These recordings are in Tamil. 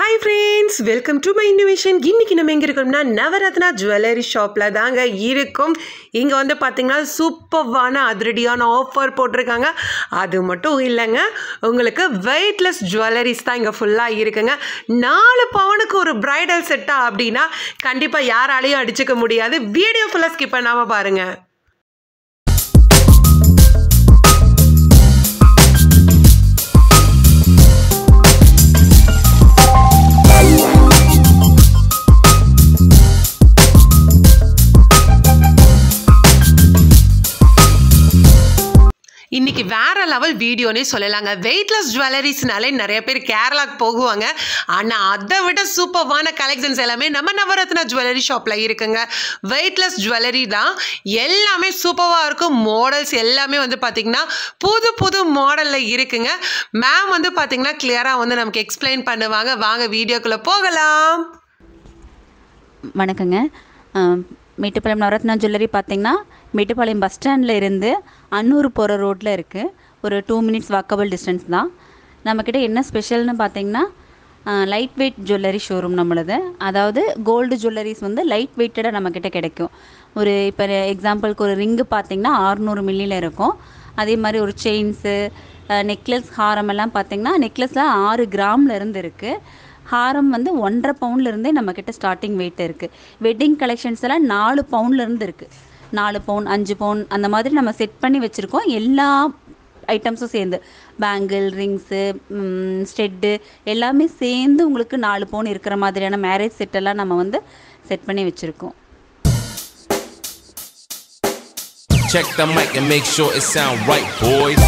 Hi friends, welcome to my innovation. இன்னைக்கு நம்ம எங்க இருக்கோம்னா நவரத்னா ஜுவல்லரி ஷாப்ல தாங்க இருக்கும். இங்க வந்து பாத்தீங்கன்னா சூப்பர்வான அதிரடியான ஆஃபர் போட்டிருக்காங்க. அது மட்டும் இல்லைங்க, உங்களுக்கு வெயிட்லெஸ் ஜுவல்லரிஸ் தான் இங்க ஃபுல்லா இருக்குங்க. 4 பவுனுக்கு ஒரு பிரைடல் செட்டா அப்படின்னா கண்டிப்பா யாராலையும் அடிச்சுக்க முடியாது. வீடியோ ஃபுல்லா ஸ்கிப் பண்ணாம பாருங்க. இன்னைக்கு வேற லெவல் வீடியோனே சொல்லலாங்க. வெயிட்லெஸ் ஜுவல்லரிஸ்னாலே நிறைய பேர் கேரளாக்கு போகுவாங்க. ஆனால் அதை விட சூப்பர்வான கலெக்ஷன்ஸ் எல்லாமே நம்ம நவரத்னா ஜுவல்லரி ஷாப்பில் இருக்குங்க. வெயிட்லெஸ் ஜுவல்லரி தான், எல்லாமே சூப்பராக இருக்கும். மாடல்ஸ் எல்லாமே வந்து பார்த்திங்கன்னா புது புது மாடலில் இருக்குங்க. மேம் வந்து பார்த்திங்கன்னா கிளியராக வந்து நமக்கு எக்ஸ்பிளைன் பண்ணுவாங்க. வாங்க வீடியோக்குள்ளே போகலாம். வணக்கங்க. மேட்டுப்பாளையம் நவரத்னா ஜுவல்லரி பார்த்திங்கன்னா மேட்டுப்பாளையம் பஸ் ஸ்டாண்டில் இருந்து அன்னூர் போகிற ரோட்டில் இருக்குது. ஒரு 2 மினிட்ஸ் வாக்கபிள் டிஸ்டன்ஸ் தான். நம்மக்கிட்ட என்ன ஸ்பெஷல்னு பார்த்திங்கன்னா லைட் வெயிட் ஜுவல்லரி ஷோரூம் நம்மளது. அதாவது கோல்டு ஜுவல்லரிஸ் வந்து லைட் வெயிட்டடாக நம்மக்கிட்ட கிடைக்கும். ஒரு இப்போ எக்ஸாம்பிளுக்கு ஒரு ரிங்கு பார்த்திங்கன்னா 600 மில்லியில் இருக்கும். அதே மாதிரி ஒரு செயின்ஸு, நெக்லஸ், ஹாரம் எல்லாம் பார்த்திங்கன்னா நெக்லஸில் 6 கிராமில் இருந்து இருக்குது. ஹாரம் வந்து 1.5 பவுண்ட்லேருந்தே நம்மக்கிட்ட ஸ்டார்டிங் வெயிட் இருக்குது. வெட்டிங் கலெக்ஷன்ஸ் எல்லாம் 4 பவுண்ட்லேருந்து இருக்குது. 4 பவுன், 5 பவுன் அந்த மாதிரி நம்ம செட் பண்ணி வச்சுருக்கோம். எல்லா ஐட்டம்ஸும் சேர்ந்து பேங்கிள், ரிங்ஸு, ஸ்டெட்டு எல்லாமே சேர்ந்து உங்களுக்கு 4 பவுன் இருக்கிற மாதிரியான மேரேஜ் செட்டெல்லாம் நம்ம வந்து செட் பண்ணி வச்சுருக்கோம். Check the mic and make sure it sound right, boys.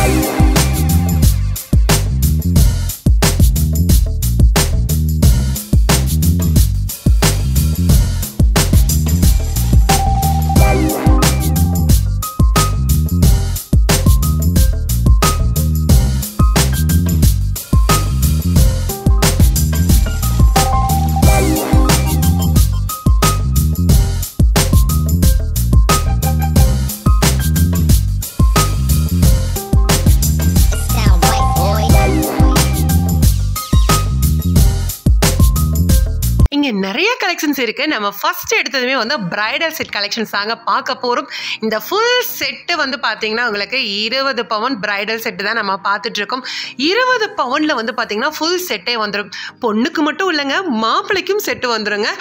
இங்கே நிறைய கலெக்ஷன்ஸ் இருக்குது. நம்ம ஃபஸ்ட்டு எடுத்ததுமே வந்து பிரைடல் செட் கலெக்ஷன்ஸ் தாங்க பார்க்க போகிறோம். இந்த ஃபுல் செட்டு வந்து பார்த்திங்கன்னா உங்களுக்கு 20 பவுன் பிரைடல் செட்டு தான் நம்ம பார்த்துட்ருக்கோம். 20 பவுனில் வந்து பார்த்திங்கன்னா ஃபுல் செட்டே வந்துடும். பொண்ணுக்கு மட்டும் இல்லைங்க, மாப்பிள்ளைக்கும் செட்டு வந்துடுங்க.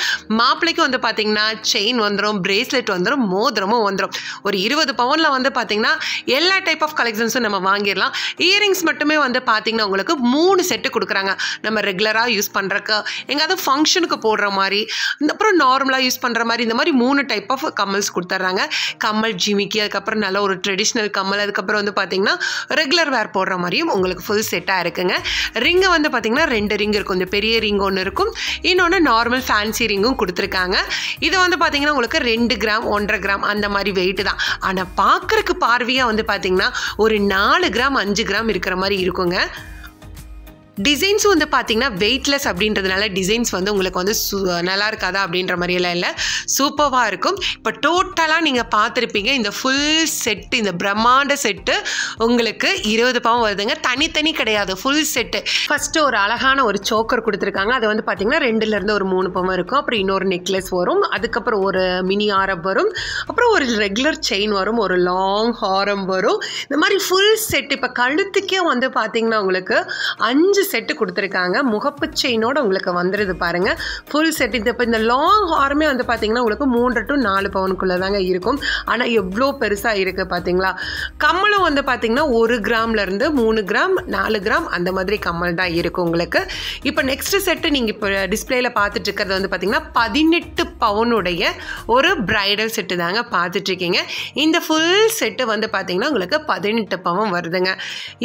மாப்பிள்ளைக்கும் வந்து பார்த்திங்கன்னா செயின் வந்துடும், பிரேஸ்லெட் வந்துடும், மோதிரமும் வந்துடும். ஒரு 20 பவுனில் வந்து பார்த்திங்கன்னா எல்லா டைப் ஆஃப் கலெக்ஷன்ஸும் நம்ம வாங்கிடலாம். இயரிங்ஸ் மட்டுமே வந்து பார்த்திங்கன்னா உங்களுக்கு 3 செட்டு கொடுக்குறாங்க. நம்ம ரெகுலராக யூஸ் பண்ணுறக்கு, எங்காவது ஃபங்க்ஷனுக்கு போடுற மாதிரி, அப்புறம் நார்மலாக யூஸ் பண்ணுற மாதிரி, இந்த மாதிரி 3 டைப் ஆஃப் கம்மல்ஸ் கொடுத்துட்றாங்க. கம்மல், ஜிமிக்கி, அதுக்கப்புறம் நல்ல ஒரு ட்ரெடிஷ்னல் கம்மல், அதுக்கப்புறம் வந்து பார்த்திங்கன்னா ரெகுலர் வேர் போடுற மாதிரியும் உங்களுக்கு ஃபுல் செட்டாக இருக்குங்க. ரிங்கு வந்து பார்த்திங்கன்னா 2 ரிங் இருக்கும். இந்த பெரிய ரிங் ஒன்று இருக்கும், இன்னொன்று நார்மல் ஃபேன்சி ரிங்கும் கொடுத்துருக்காங்க. இது வந்து பார்த்திங்கன்னா உங்களுக்கு 2 கிராம் 1.5 கிராம் அந்த மாதிரி வெயிட்டு தான். ஆனால் பார்க்குறக்கு பார்வையாக வந்து பார்த்திங்கன்னா ஒரு 4 கிராம் 5 கிராம் இருக்கிற மாதிரி இருக்குங்க. டிசைன்ஸும் வந்து பார்த்திங்கன்னா வெயிட்லெஸ் அப்படின்றதுனால டிசைன்ஸ் வந்து உங்களுக்கு வந்து நல்லா இருக்காதா அப்படின்ற மாதிரியெல்லாம் இல்லை, சூப்பராக இருக்கும். இப்போ டோட்டலாக நீங்கள் பார்த்துருப்பீங்க இந்த ஃபுல் செட்டு, இந்த பிரம்மாண்ட செட்டு உங்களுக்கு 20 பவுன் வருதுங்க. தனித்தனி கிடையாது, ஃபுல் செட்டு. ஃபஸ்ட்டு ஒரு அழகான ஒரு சோக்கர் கொடுத்துருக்காங்க. அது வந்து பார்த்திங்கன்னா 2லேருந்து ஒரு 3 பவுன் இருக்கும். அப்புறம் இன்னொரு நெக்லஸ் வரும், அதுக்கப்புறம் ஒரு மினி ஆரம் வரும், அப்புறம் ஒரு ரெகுலர் செயின் வரும், ஒரு லாங் ஹாரம் வரும். இந்த மாதிரி ஃபுல் செட். இப்போ கழுத்துக்கே வந்து பார்த்திங்கன்னா உங்களுக்கு 5 செட்டு கொடுத்துருக்காங்க. முகப்பு செயினோட உங்களுக்கு வந்துடுது பாருங்க, ஃபுல் செட். இது இப்போ இந்த லாங் ஹாரமே வந்து பார்த்தீங்கன்னா உங்களுக்கு 3 to 4 பவுனுக்குள்ளே தாங்க இருக்கும். ஆனால் எவ்வளோ பெருசாக இருக்குது பார்த்தீங்களா. கம்மலும் வந்து பார்த்தீங்கன்னா 1 கிராம்லேருந்து 3 கிராம் 4 கிராம் அந்த மாதிரி கம்மல் தான் இருக்கும் உங்களுக்கு. இப்போ நெக்ஸ்ட் செட்டு நீங்கள் இப்போ டிஸ்பிளேயில் பார்த்துட்டு இருக்கிறது வந்து பார்த்தீங்கன்னா 18 பவுனுடைய ஒரு பிரைடல் செட்டு தாங்க பார்த்துட்ருக்கீங்க. இந்த ஃபுல் செட்டு வந்து பார்த்தீங்கன்னா உங்களுக்கு 18 பவுன் வருதுங்க.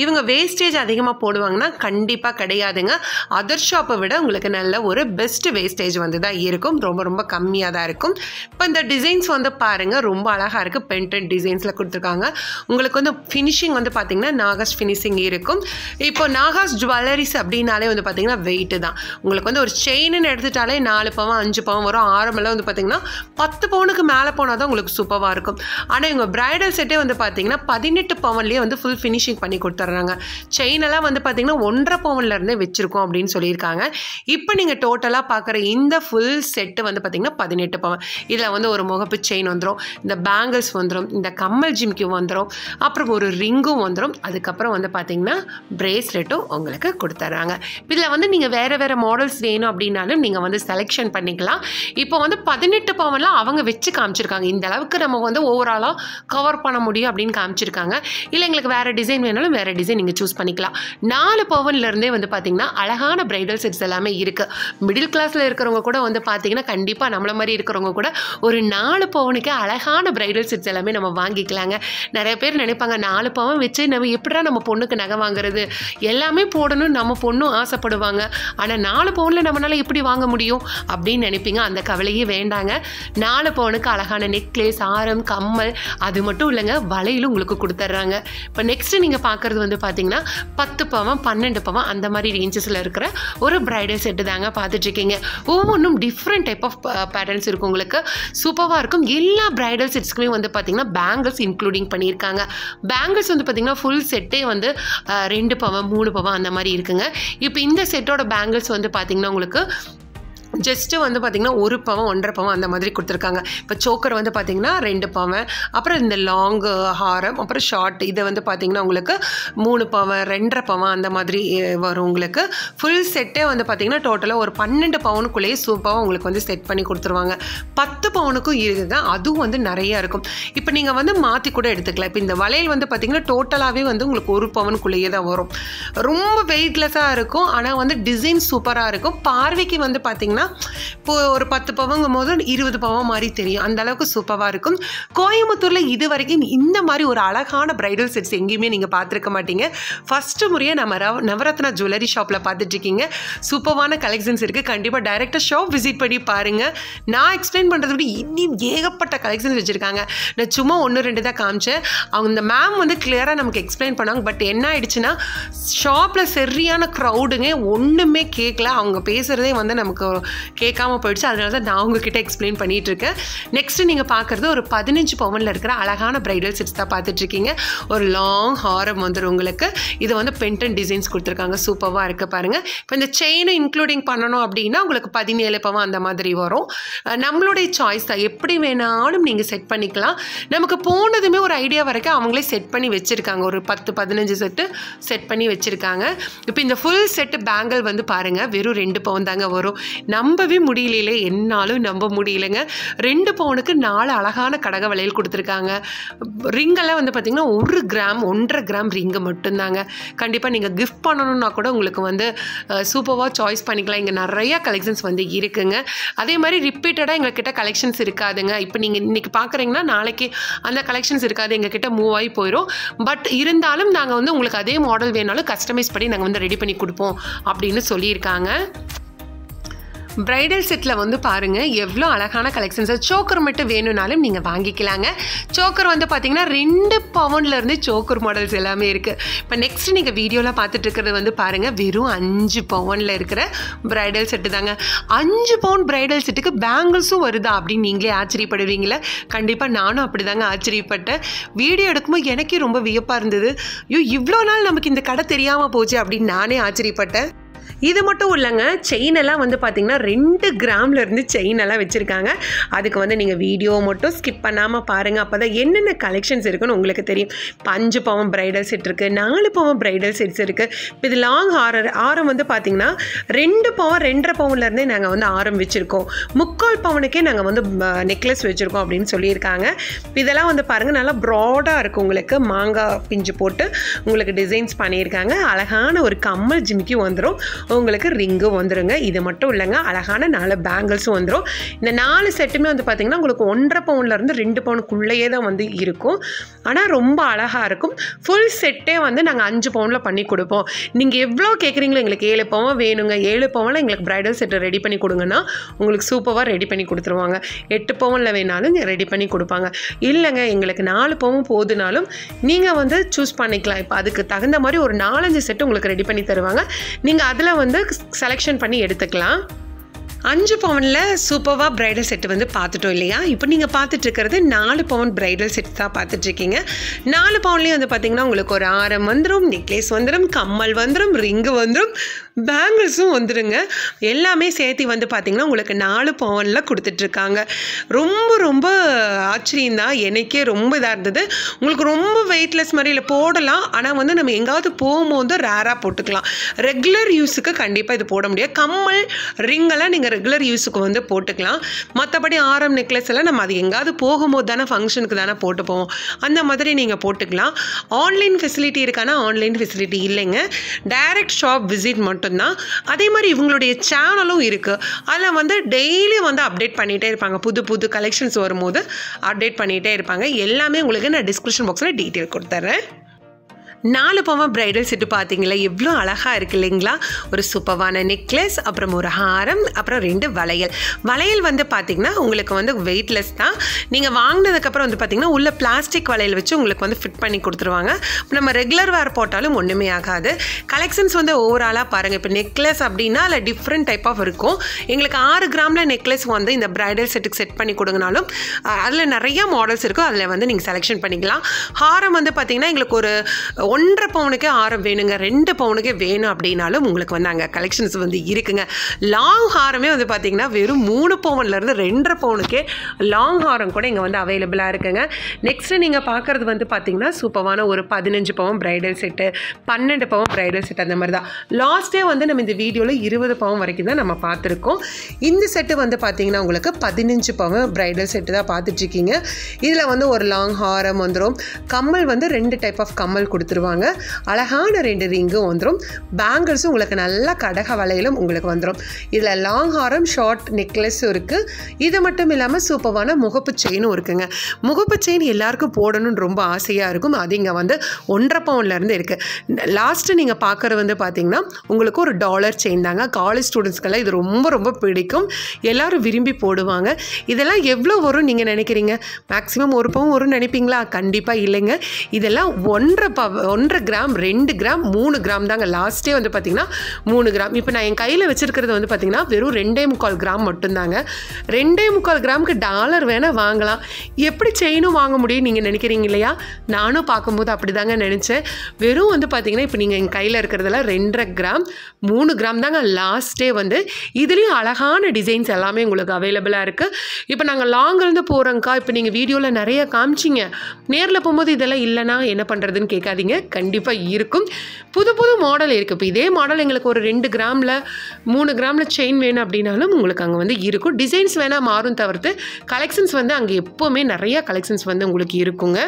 இவங்க வேஸ்டேஜ் அதிகமாக போடுவாங்கன்னா கண்டிப்பாக கிடையாதுங்க. அதர் ஷாப்பை விட உங்களுக்கு நல்ல ஒரு பெஸ்ட் வேஸ்டேஜ் வந்து தான் இருக்கும். ரொம்ப ரொம்ப கம்மியாக தான் இருக்கும். இப்போ இந்த டிசைன்ஸ் வந்து பாருங்கள், ரொம்ப அழகாக இருக்குது. பென்டென்ட் டிசைன்ஸில் கொடுத்துருக்காங்க. உங்களுக்கு வந்து ஃபினிஷிங் வந்து பார்த்திங்கன்னா நாகாஸ் ஃபினிஷிங் இருக்கும். இப்போ நாகாஸ் ஜுவல்லரிஸ் அப்படின்னாலே வந்து பார்த்திங்கன்னா வெயிட்டு தான். உங்களுக்கு வந்து ஒரு செயின்னு எடுத்துட்டாலே 4 பவுன் 5 பவுன் வரும். ஆரம்பெல்லாம் வந்து பார்த்திங்கன்னா 10 பவுனுக்கு மேலே போனால் தான் உங்களுக்கு சூப்பராக இருக்கும். ஆனால் இவங்க பிரைடல் செட்டே வந்து பார்த்திங்கன்னா 18 பவுன்லேயே வந்து ஃபுல் ஃபினிஷிங் பண்ணி கொடுத்துட்றாங்க. செயின் எல்லாம் வந்து பார்த்திங்கன்னா 1.5 பவுன் பவுன்லேருந்தே வச்சுருக்கோம் அப்படின்னு சொல்லியிருக்காங்க. இப்போ நீங்கள் டோட்டலாக பார்க்குற இந்த ஃபுல் செட்டு வந்து பார்த்திங்கன்னா 18 பவுன். இதில் வந்து ஒரு முகப்பு செயின் வந்துடும், இந்த பேங்கிள்ஸ் வந்துடும், இந்த கம்மல் ஜிம்கி வந்துடும், அப்புறம் ஒரு ரிங்கும் வந்துடும், அதுக்கப்புறம் வந்து பார்த்திங்கன்னா பிரேஸ்லெட்டும் உங்களுக்கு கொடுத்துட்றாங்க. இதில் வந்து நீங்கள் வேறு வேறு மாடல்ஸ் வேணும் அப்படின்னாலும் நீங்கள் வந்து செலெக்ஷன் பண்ணிக்கலாம். இப்போ வந்து 18 பவுன்லாம் அவங்க வச்சு காமிச்சிருக்காங்க. இந்த அளவுக்கு நம்ம வந்து ஓவராலாக கவர் பண்ண முடியும் அப்படின்னு காமிச்சிருக்காங்க. இல்லை எங்களுக்கு வேறு டிசைன் வேணாலும் வேறு டிசைன் நீங்கள் சூஸ் பண்ணிக்கலாம். 4 பவுன்லேருந்தே வந்து பார்த்திங்கன்னா அழகான பிரைடல் செட்ஸ் எல்லாமே இருக்குது. மிடில் கிளாஸில் இருக்கிறவங்க கூட வந்து பார்த்திங்கன்னா கண்டிப்பாக நம்மள மாதிரி இருக்கிறவங்க கூட ஒரு 4 பவுனுக்கே அழகான பிரைடல் செட்ஸ் எல்லாமே நம்ம வாங்கிக்கலாங்க. நிறைய பேர் நினைப்பாங்க 4 பவுன் வச்சு நம்ம எப்படா நம்ம பொண்ணுக்கு நகை வாங்குறது, எல்லாமே போடணும் நம்ம பொண்ணும் ஆசைப்படுவாங்க. ஆனால் 4 பவுனில் நம்மளால் எப்படி வாங்க முடியும் அப்படின்னு நினைப்பீங்க. அந்த கவலையே வேண்டாங்க. 4 பவுனுக்கு அழகான நெக்லேஸ், ஆரம், கம்மல், அது மட்டும் இல்லைங்க வளையலும் உங்களுக்கு கொடுத்துட்றாங்க. இப்போ நெக்ஸ்ட்டு நீங்கள் பார்க்குறது வந்து பார்த்திங்கன்னா 10 பவன் 12 பவன் அந்த மாதிரி ரேஞ்சஸில் இருக்கிற ஒரு பிரைடல் செட்டு தாங்க பார்த்துட்ருக்கீங்க. ஒவ்வொன்றும் டிஃப்ரெண்ட் டைப் ஆஃப் பேட்டர்ன்ஸ் இருக்கும். உங்களுக்கு சூப்பராக இருக்கும். எல்லா பிரைடல் செட்ஸ்க்குமே வந்து பார்த்திங்கன்னா பேங்கிள்ஸ் இன்க்ளூடிங் பண்ணியிருக்காங்க. பேங்கிள்ஸ் வந்து பார்த்திங்கன்னா ஃபுல் செட்டே வந்து 2 பவன் 3 பவன் அந்த மாதிரி இருக்குங்க. இப்போ இந்த செட்டோட பேங்கிள்ஸ் வந்து பார்த்திங்கன்னா உங்களுக்கு ஜஸ்ட்டு வந்து பார்த்திங்கன்னா 1 பவன் 1.5 பவன் அந்த மாதிரி கொடுத்துருக்காங்க. இப்போ சோக்கர் வந்து பார்த்திங்கன்னா 2 பவன், அப்புறம் இந்த லாங் ஹாரம், அப்புறம் ஷார்ட் இதை வந்து பார்த்திங்கன்னா உங்களுக்கு 3 பவன் 2.5 பவன் அந்த மாதிரி வரும். உங்களுக்கு ஃபுல் செட்டே வந்து பார்த்திங்கன்னா டோட்டலாக ஒரு 12 பவுனுக்குள்ளேயே சூப்பராக உங்களுக்கு வந்து செட் பண்ணி கொடுத்துருவாங்க. 10 பவுனுக்கும் இருக்குங்க, அதுவும் வந்து நிறையா இருக்கும். இப்போ நீங்கள் வந்து மாற்றி கூட எடுத்துக்கலாம். இப்போ இந்த வளையல் வந்து பார்த்திங்கன்னா டோட்டலாகவே வந்து உங்களுக்கு 1 பவனுக்குள்ளேயே தான் வரும். ரொம்ப வெயிட்லெஸ்ஸாக இருக்கும், ஆனால் வந்து டிசைன் சூப்பராக இருக்கும். பார்வைக்கு வந்து பார்த்திங்கன்னா இப்போ ஒரு 10 பவங்கும் போது 20 பவன் மாதிரி தெரியும். அந்த அளவுக்கு சூப்பராக இருக்கும். கோயம்புத்தூரில் இது வரைக்கும் இந்த மாதிரி ஒரு அழகான பிரைடல் செட்ஸ் எங்கேயுமே நீங்கள் பார்த்துருக்க மாட்டீங்க. ஃபஸ்ட்டு முறையாக நம்ம நவரத்னா ஜுவல்லரி ஷாப்பில் பார்த்துட்ருக்கீங்க. சூப்பரான கலெக்ஷன்ஸ் இருக்குது. கண்டிப்பாக டைரெக்டாக ஷாப் விசிட் பண்ணி பாருங்கள். நான் எக்ஸ்பிளைன் பண்ணுறத விட இன்னும் ஏகப்பட்ட கலெக்ஷன்ஸ் வச்சுருக்காங்க. நான் சும்மா 1-2 தான் காமிச்சேன். அவங்க இந்த மேம் வந்து கிளியராக நமக்கு எக்ஸ்பிளைன் பண்ணாங்க. பட் என்ன ஆயிடுச்சுன்னா ஷாப்பில் சரியான க்ரௌடுங்க, ஒன்றுமே கேட்கல. அவங்க பேசுகிறதே வந்து நமக்கு கேட்காம போயிடுச்சு. அதனால தான் நான் உங்ககிட்ட எக்ஸ்பிளைன் பண்ணிட்டு இருக்கேன். நெக்ஸ்ட்டு நீங்கள் பார்க்குறது ஒரு 15 பவுனில் இருக்கிற அழகான பிரைடல் செட்ஸ் தான் பார்த்துட்ருக்கீங்க. ஒரு லாங் ஹாரம் வந்துடும் உங்களுக்கு. இது வந்து பென்டன் டிசைன்ஸ் கொடுத்துருக்காங்க. சூப்பராக இருக்குது பாருங்கள். இப்போ இந்த செயினை இன்க்ளூடிங் பண்ணணும் அப்படின்னா உங்களுக்கு 17 பவன் அந்த மாதிரி வரும். நம்மளுடைய சாய்ஸ் தான், எப்படி வேணாலும் நீங்கள் செட் பண்ணிக்கலாம். நமக்கு போனதுமே ஒரு ஐடியா வரைக்கும் அவங்களே செட் பண்ணி வச்சுருக்காங்க. ஒரு 10-15 செட்டு செட் பண்ணி வச்சுருக்காங்க. இப்போ இந்த ஃபுல் செட்டு பேங்கிள் வந்து பாருங்கள் வெறும் 2 பவுன் தாங்க வரும். நம்பவே முடியல, என்னாலும் நம்ப முடியலைங்க. 2 பவுனுக்கு 4 அழகான கடக வளையல் கொடுத்துருக்காங்க. ரிங்கெல்லாம் வந்து பார்த்திங்கன்னா 1 கிராம் 1.5 கிராம் ரிங்கு மட்டும்தாங்க. கண்டிப்பாக நீங்கள் கிஃப்ட் பண்ணணுன்னா கூட உங்களுக்கு வந்து சூப்பராக சாய்ஸ் பண்ணிக்கலாம். இங்கே நிறையா கலெக்ஷன்ஸ் வந்து இருக்குங்க. அதே மாதிரி ரிப்பீட்டடாக எங்கள்கிட்ட கலெக்ஷன்ஸ் இருக்காதுங்க. இப்போ நீங்கள் இன்றைக்கி பார்க்குறீங்கன்னா நாளைக்கு அந்த கலெக்ஷன்ஸ் இருக்காது, எங்ககிட்ட மூவ் ஆகி போயிடும். பட் இருந்தாலும் நாங்கள் வந்து உங்களுக்கு அதே மாடல் வேணாலும் கஸ்டமைஸ் பண்ணி நாங்கள் வந்து ரெடி பண்ணி கொடுப்போம் அப்படின்னு சொல்லியிருக்காங்க. பிரைடல் செட்டில் வந்து பாருங்கள் எவ்வளோ அழகான கலெக்ஷன்ஸ். சோக்கர் மட்டும் வேணும்னாலும் நீங்கள் வாங்கிக்கலாங்க. சோக்கர் வந்து பார்த்திங்கன்னா 2 பவுன்லேருந்து சோக்கர் மாடல்ஸ் எல்லாமே இருக்குது. இப்போ நெக்ஸ்ட் நீங்கள் வீடியோவில் பார்த்துட்டு இருக்கிறது வந்து பாருங்கள் வெறும் 5 பவுனில் இருக்கிற பிரைடல் செட்டு தாங்க. 5 பவுன் பிரைடல் செட்டுக்கு பேங்கிள்ஸும் வருதா அப்படின்னு நீங்களே ஆச்சரியப்படுவீங்களே. கண்டிப்பாக நானும் அப்படி தாங்க ஆச்சரியப்பட்டேன். வீடியோ எடுக்கும்போது எனக்கே ரொம்ப வியப்பாக இருந்தது. ஐயோ இவ்வளோ நாள் நமக்கு இந்த கடை தெரியாமல் போச்சு அப்படின்னு நானே ஆச்சரியப்பட்டேன். இது மட்டும் இல்லைங்க, செயின் எல்லாம் வந்து பார்த்திங்கன்னா 2 கிராம்லேருந்து செயின் எல்லாம் வச்சுருக்காங்க. அதுக்கு வந்து நீங்கள் வீடியோ மட்டும் ஸ்கிப் பண்ணாமல் பாருங்கள். அப்போ தான் என்னென்ன கலெக்ஷன்ஸ் இருக்குன்னு உங்களுக்கு தெரியும். இப்போ 5 பவன் பிரைடல் செட் இருக்குது, 4 பவன் பிரைடல் செட்ஸ் இருக்குது. இப்போ இது லாங் ஆரம் வந்து பார்த்திங்கன்னா 2 பவன் 2.5 பவுன்லேருந்தே நாங்கள் வந்து ஆரம் வச்சுருக்கோம். 3/4 பவுனுக்கே நாங்கள் வந்து நெக்லஸ் வச்சுருக்கோம் அப்படின்னு சொல்லியிருக்காங்க. இதெல்லாம் வந்து பாருங்கள் நல்லா ப்ராடாக இருக்குது. உங்களுக்கு மாங்காய் பிஞ்சு போட்டு உங்களுக்கு டிசைன்ஸ் பண்ணியிருக்காங்க. அழகான ஒரு கம்மல் ஜிமிக்கி வந்துடும், உங்களுக்கு ரிங்கும் வந்துடுங்க. இது மட்டும் இல்லைங்க, அழகான 4 பேங்கிள்ஸும் வந்துடும். இந்த 4 செட்டுமே வந்து பார்த்திங்கன்னா உங்களுக்கு 1.5 பவுன்லேருந்து 2 பவுனுக்குள்ளேயே தான் வந்து இருக்கும். ஆனால் ரொம்ப அழகாக இருக்கும். ஃபுல் செட்டே வந்து நாங்கள் 5 பவுனில் பண்ணி கொடுப்போம். நீங்கள் எவ்வளோ கேட்குறீங்களோ, எங்களுக்கு 7 பவுன் வேணுங்க, 7 பவுனில் எங்களுக்கு பிரைடல் செட்டை ரெடி பண்ணி கொடுங்கன்னா உங்களுக்கு சூப்பராக ரெடி பண்ணி கொடுத்துருவாங்க. 8 பவுனில் வேணாலும் ரெடி பண்ணி கொடுப்பாங்க. இல்லைங்க எங்களுக்கு 4 பவுன் போதுனாலும் நீங்கள் வந்து சூஸ் பண்ணிக்கலாம். இப்போ அதுக்கு தகுந்த மாதிரி ஒரு 4-5 செட்டு உங்களுக்கு ரெடி பண்ணி தருவாங்க. நீங்கள் அதில் வந்து செலெக்ஷன் பண்ணி எடுத்துக்கலாம். 5 பவுனில் சூப்பராக பிரைடல் செட்டு வந்து பார்த்துட்டோம் இல்லையா? இப்போ நீங்கள் பார்த்துட்டு இருக்கிறது 4 பவுன் பிரைடல் செட் தான் பார்த்துட்ருக்கீங்க. 4 பவுன்லேயும் வந்து பார்த்திங்கன்னா உங்களுக்கு ஒரு ஆரம் வந்துடும், நெக்லஸ் வந்துடும், கம்மல் வந்துடும், ரிங்கு வந்துடும், பேங்கிள்ஸும் வந்துடுங்க. எல்லாமே சேர்த்து வந்து பார்த்திங்கன்னா உங்களுக்கு 4 பவுனில் கொடுத்துட்ருக்காங்க. ரொம்ப ரொம்ப ஆச்சரியம்தான். எனக்கே ரொம்ப இதாக இருந்தது. உங்களுக்கு ரொம்ப வெயிட்லெஸ் மாதிரி இல்லை போடலாம், ஆனால் வந்து நம்ம எங்காவது போகும்போது ரேராக போட்டுக்கலாம். ரெகுலர் யூஸுக்கு கண்டிப்பாக இது போட முடியாது. கம்மல் ரிங்கெல்லாம் நீங்கள் ரெகுலர் யூஸுக்கு வந்து போட்டுக்கலாம். மற்றபடி ஆரம் நெக்லஸ் எல்லாம் நம்ம அது எங்காவது போகும்போது தானே ஃபங்க்ஷனுக்கு தானே போட்டு போவோம், அந்த மாதிரி நீங்கள் போட்டுக்கலாம். ஆன்லைன் ஃபெசிலிட்டி இருக்கானா? ஆன்லைன் ஃபெசிலிட்டி இல்லைங்க, டைரக்ட் ஷாப் விசிட் மட்டும்தான். அதே மாதிரி இவங்களுடைய சேனலும் இருக்குது. அதில் வந்து டெய்லி வந்து அப்டேட் பண்ணிகிட்டே இருப்பாங்க. புது புது கலெக்ஷன்ஸ் வரும்போது அப்டேட் பண்ணிகிட்டே இருப்பாங்க. எல்லாமே உங்களுக்கு நான் டிஸ்கிரிப்ஷன் பாக்ஸில் டீட்டெயில் கொடுத்துட்றேன். 4 பவுன் பிரைடல் செட்டு பார்த்தீங்களா, எவ்வளோ அழகாக இருக்குது இல்லைங்களா? ஒரு சூப்பரான நெக்லஸ், அப்புறம் ஒரு ஹாரம், அப்புறம் 2 வளையல். வளையல் வந்து பார்த்திங்கன்னா உங்களுக்கு வந்து வெயிட்லெஸ் தான். நீங்கள் வாங்கினதுக்கப்புறம் வந்து பார்த்திங்கன்னா உள்ள பிளாஸ்டிக் வளையல் வச்சு உங்களுக்கு வந்து ஃபிட் பண்ணி கொடுத்துருவாங்க. நம்ம ரெகுலர் வேர் போட்டாலும் ஒன்றுமே ஆகாது. கலெக்ஷன்ஸ் வந்து ஓவராலாக பாருங்கள். இப்போ நெக்லஸ் அப்படின்னா அதில் டிஃப்ரெண்ட் டைப் ஆஃப் இருக்கும். எங்களுக்கு 6 கிராமில் நெக்லஸ் வந்து இந்த பிரைடல் செட்டுக்கு செட் பண்ணி கொடுங்கனாலும் அதில் நிறைய மாடல்ஸ் இருக்கும். அதில் வந்து நீங்கள் செலெக்ஷன் பண்ணிக்கலாம். ஹாரம் வந்து பார்த்திங்கன்னா எங்களுக்கு ஒரு 1.5 பவுனுக்கே ஆரம் வேணுங்க, 2 பவுனுக்கே வேணும் அப்படின்னாலும் உங்களுக்கு வந்து அங்கே கலெக்ஷன்ஸ் வந்து இருக்குங்க. லாங் ஹாரமே வந்து பார்த்திங்கன்னா வெறும் 3 பவுன்லேருந்து 2.5 பவுனுக்கே லாங் ஹாரம் கூட இங்கே வந்து அவைலபிளாக இருக்குங்க. நெக்ஸ்ட்டு நீங்கள் பார்க்குறது வந்து பார்த்திங்கன்னா சூப்பரான ஒரு 15 பவுன் பிரைடல் செட்டு, 12 பவுன் பிரைடல் செட், அந்த மாதிரி தான். லாஸ்ட்டே வந்து நம்ம இந்த வீடியோவில் 20 பவுன் வரைக்கும் தான் நம்ம பார்த்துருக்கோம். இந்த செட்டு வந்து பார்த்திங்கன்னா உங்களுக்கு 15 பவுன் பிரைடல் செட்டு தான் பார்த்துட்ருக்கீங்க. இதில் வந்து ஒரு லாங் ஹாரம் வந்துடும். கம்மல் வந்து 2 டைப் ஆஃப் கம்மல் கொடுத்துருவாங்க. அழகான 2 ரிங்கும் வந்துடும். பேங்கிள்ஸும் உங்களுக்கு நல்லா கடக வளையலும் உங்களுக்கு வந்துடும். இதில் லாங் ஹாரம், ஷார்ட் நெக்லஸும் இருக்குது. இது மட்டும் இல்லாமல் சூப்பரான முகப்பு செயினும் இருக்குங்க. முகப்பு செயின் எல்லாருக்கும் போடணும்னு ரொம்ப ஆசையாக இருக்கும். அது இங்கே வந்து 1.5 பவுன்லேருந்து இருக்குது. லாஸ்ட்டு நீங்கள் பார்க்குறது வந்து பார்த்திங்கன்னா உங்களுக்கு ஒரு டாலர் செயின் தாங்க. காலேஜ் ஸ்டூடெண்ட்ஸ்க்கெல்லாம் இது ரொம்ப ரொம்ப பிடிக்கும். எல்லோரும் விரும்பி போடுவாங்க. இதெல்லாம் எவ்வளோ வரும் நீங்கள் நினைக்கிறீங்க? மேக்ஸிமம் 1 பவுன் வரும்னு நினைப்பீங்களா? கண்டிப்பாக இல்லைங்க. இதெல்லாம் 1.5 கிராம், 2 கிராம், 3 கிராம் தாங்க. லாஸ்ட்டே வந்து பார்த்திங்கன்னா 3 கிராம். இப்போ நான் என் கையில் வச்சுருக்கிறது வந்து பார்த்திங்கன்னா வெறும் 2.25 கிராம் மட்டும்தாங்க. 2.25 கிராமுக்கு டாலர் வேணால் வாங்கலாம். எப்படி செயினும் வாங்க முடியும் நீங்கள் நினைக்கிறீங்க இல்லையா? நானும் பார்க்கும்போது அப்படி தாங்க நினச்சேன். வெறும் வந்து பார்த்திங்கன்னா இப்போ நீங்கள் என் கையில் இருக்கிறதெல்லாம் 2.5 கிராம், 3 கிராம் தாங்க லாஸ்ட்டே வந்து. இதுலேயும் அழகான டிசைன்ஸ் எல்லாமே உங்களுக்கு அவைலபிளாக இருக்குது. இப்போ நாங்கள் லாங்கிலேருந்து போகிறோங்க்கா, இப்போ நீங்கள் வீடியோவில் நிறைய காமிச்சிங்க, நேரில் போகும்போது இதெல்லாம் இல்லைனா என்ன பண்ணுறதுன்னு கேட்காதீங்க. கண்டிப்பாக இருக்கும். புது புது மாடல் இருக்குது. இப்போ இதே மாடல் எங்களுக்கு ஒரு 2 கிராமில் 3 கிராமில் செயின் வேணும் அப்படின்னாலும் உங்களுக்கு அங்கே வந்து இருக்கும். டிசைன்ஸ் வேணால் மாறும் தவிர்த்து கலெக்ஷன்ஸ் வந்து அங்கே எப்போவுமே நிறையா கலெக்ஷன்ஸ் வந்து உங்களுக்கு இருக்குங்க.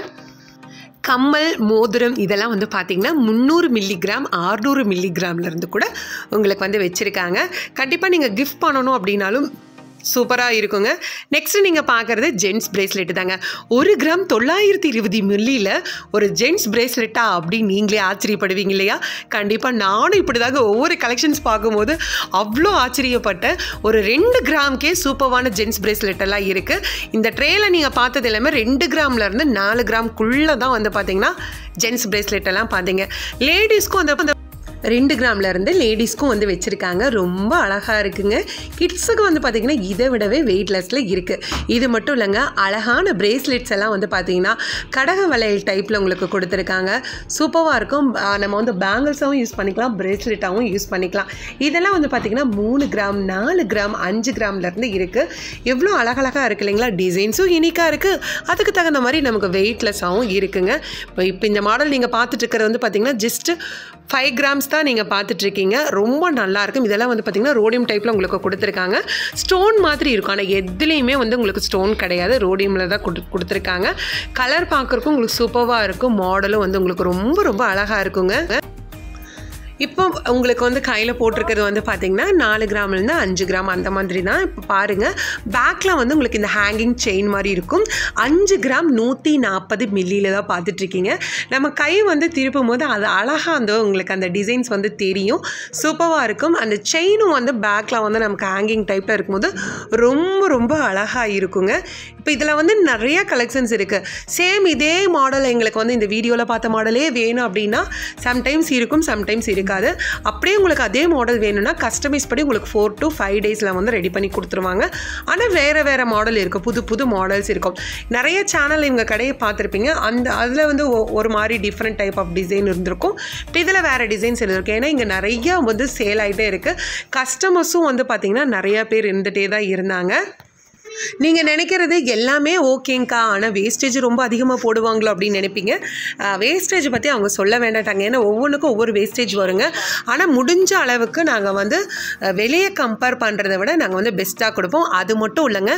கம்மல், மோதிரம் இதெல்லாம் வந்து பார்த்திங்கன்னா 300 மில்லிகிராம், 600 மில்லிகிராம்லேருந்து கூட உங்களுக்கு வந்து வச்சுருக்காங்க. கண்டிப்பாக நீங்கள் கிஃப்ட் பண்ணணும் அப்படின்னாலும் சூப்பராக இருக்குங்க. நெக்ஸ்ட்டு நீங்கள் பார்க்குறது ஜென்ட்ஸ் பிரேஸ்லெட்டு தாங்க. 1 கிராம் 920 மில்லியில் ஒரு ஜென்ட்ஸ் பிரேஸ்லெட்டா அப்படின்னு நீங்களே ஆச்சரியப்படுவீங்க இல்லையா? கண்டிப்பாக நானும் இப்படி தாங்க ஒவ்வொரு கலெக்ஷன்ஸ் பார்க்கும்போது அவ்வளோ ஆச்சரியப்பட்டேன். ஒரு 2 கிராம்க்கே சூப்பரான ஜென்ட்ஸ் பிரேஸ்லெட்டெல்லாம் இருக்குது. இந்த ட்ரேயில் நீங்கள் பார்த்தது எல்லாமே 2 கிராம்லேருந்து 4 கிராம்குள்ளே தான் வந்து பார்த்திங்கன்னா ஜென்ட்ஸ் பிரேஸ்லெட்டெல்லாம் பார்த்தீங்க. லேடிஸ்க்கும் அந்த 2 கிராம்லேருந்து லேடிஸ்க்கும் வந்து வச்சுருக்காங்க. ரொம்ப அழகாக இருக்குங்க. கிட்ஸுக்கு வந்து பார்த்திங்கன்னா இதை விடவே வெயிட்லெஸில் இருக்குது. இது மட்டும் இல்லைங்க, அழகான பிரேஸ்லெட்ஸ் எல்லாம் வந்து பார்த்திங்கன்னா கடக வளையல் டைப்பில் உங்களுக்கு கொடுத்துருக்காங்க. சூப்பராக இருக்கும். நம்ம வந்து பேங்கிள்ஸாகவும் யூஸ் பண்ணிக்கலாம், பிரேஸ்லெட்டாகவும் யூஸ் பண்ணிக்கலாம். இதெல்லாம் வந்து பார்த்திங்கன்னா 3 கிராம், 4 கிராம், 5 கிராம்லேருந்து இருக்குது. எவ்வளோ அழகழகாக இருக்குது இல்லைங்களா? டிசைன்ஸும் யூனிக்காக இருக்குது. அதுக்கு தகுந்த மாதிரி நமக்கு வெயிட்லெஸ்ஸாகவும் இருக்குங்க. இப்போ இந்த மாடல் நீங்கள் பார்த்துட்டு இருக்கிறது வந்து பார்த்திங்கன்னா ஜஸ்ட்டு 5 கிராம்ஸ் தான் நீங்கள் பார்த்துட்ருக்கீங்க. ரொம்ப நல்லாயிருக்கும். இதெல்லாம் வந்து பார்த்திங்கன்னா ரோடியம் டைப்பில் உங்களுக்கு கொடுத்துருக்காங்க. ஸ்டோன் மாதிரி இருக்கும், ஆனால் எதுலேயுமே வந்து உங்களுக்கு ஸ்டோன் கிடையாது, ரோடியமில் தான் கொடுத்துருக்காங்க. கலர் பார்க்குறக்கும் உங்களுக்கு சூப்பராக இருக்கும். மாடலும் வந்து உங்களுக்கு ரொம்ப ரொம்ப அழகாக இருக்குங்க. இப்போ உங்களுக்கு வந்து கையில் போட்டிருக்கிறது வந்து பார்த்திங்கன்னா 4 கிராம்லேருந்து 5 கிராம் அந்த மாதிரி தான். இப்போ பாருங்கள், பேக்கில் வந்து உங்களுக்கு இந்த ஹேங்கிங் செயின் மாதிரி இருக்கும். 5 கிராம் 140 மில்லியில் தான் பார்த்துட்ருக்கீங்க. நம்ம கை வந்து திருப்பும் போது அது அழகாக வந்து உங்களுக்கு அந்த டிசைன்ஸ் வந்து தெரியும். சூப்பராக இருக்கும். அந்த செயினும் வந்து பேக்கில் வந்து நமக்கு ஹேங்கிங் டைப்பில் இருக்கும்போது ரொம்ப ரொம்ப அழகாக இருக்குங்க. இப்போ இதில் வந்து நிறைய கலெக்ஷன்ஸ் இருக்குது. சேம் இதே மாடல் எங்களுக்கு வந்து இந்த வீடியோவில் பார்த்த மாடலே வேணும் அப்படின்னா சம்டைம்ஸ் இருக்கும், சம்டைம்ஸ் இருக்காது. இருக்காது. அப்படியே உங்களுக்கு அதே மாடல் வேணும்னா கஸ்டமைஸ் பண்ணி உங்களுக்கு 4 to 5 டேஸில் வந்து ரெடி பண்ணி கொடுத்துருவாங்க. ஆனால் வேறு மாடல் இருக்கும், புது மாடல்ஸ் இருக்கும். நிறைய சேனல் இவங்க கடையை பார்த்துருப்பீங்க. அதில் வந்து ஒரு மாதிரி டிஃப்ரெண்ட் டைப் ஆஃப் டிசைன் இருந்திருக்கும். இப்போ இதில் வேறு டிசைன்ஸ் இருந்திருக்கும். ஏன்னா இங்கே நிறையா வந்து சேல் ஆகிட்டே இருக்குது. கஸ்டமர்ஸும் வந்து பார்த்திங்கன்னா நிறையா பேர் இருந்துகிட்டே தான் இருந்தாங்க. நீங்கள் நினைக்கிறது எல்லாமே ஓகேங்க்கா, ஆனால் வேஸ்டேஜ் ரொம்ப அதிகமாக போடுவாங்களோ அப்படின்னு நினைப்பீங்க. வேஸ்டேஜ் பற்றி அவங்க சொல்ல வேண்டாட்டாங்க. ஏன்னா ஒவ்வொன்றுக்கும் ஒவ்வொரு வேஸ்டேஜ் வருங்க. ஆனால் முடிஞ்ச அளவுக்கு நாங்கள் வந்து வெளியே கம்பேர் பண்ணுறதை விட நாங்கள் வந்து பெஸ்ட்டாக கொடுப்போம். அது மட்டும் இல்லைங்க,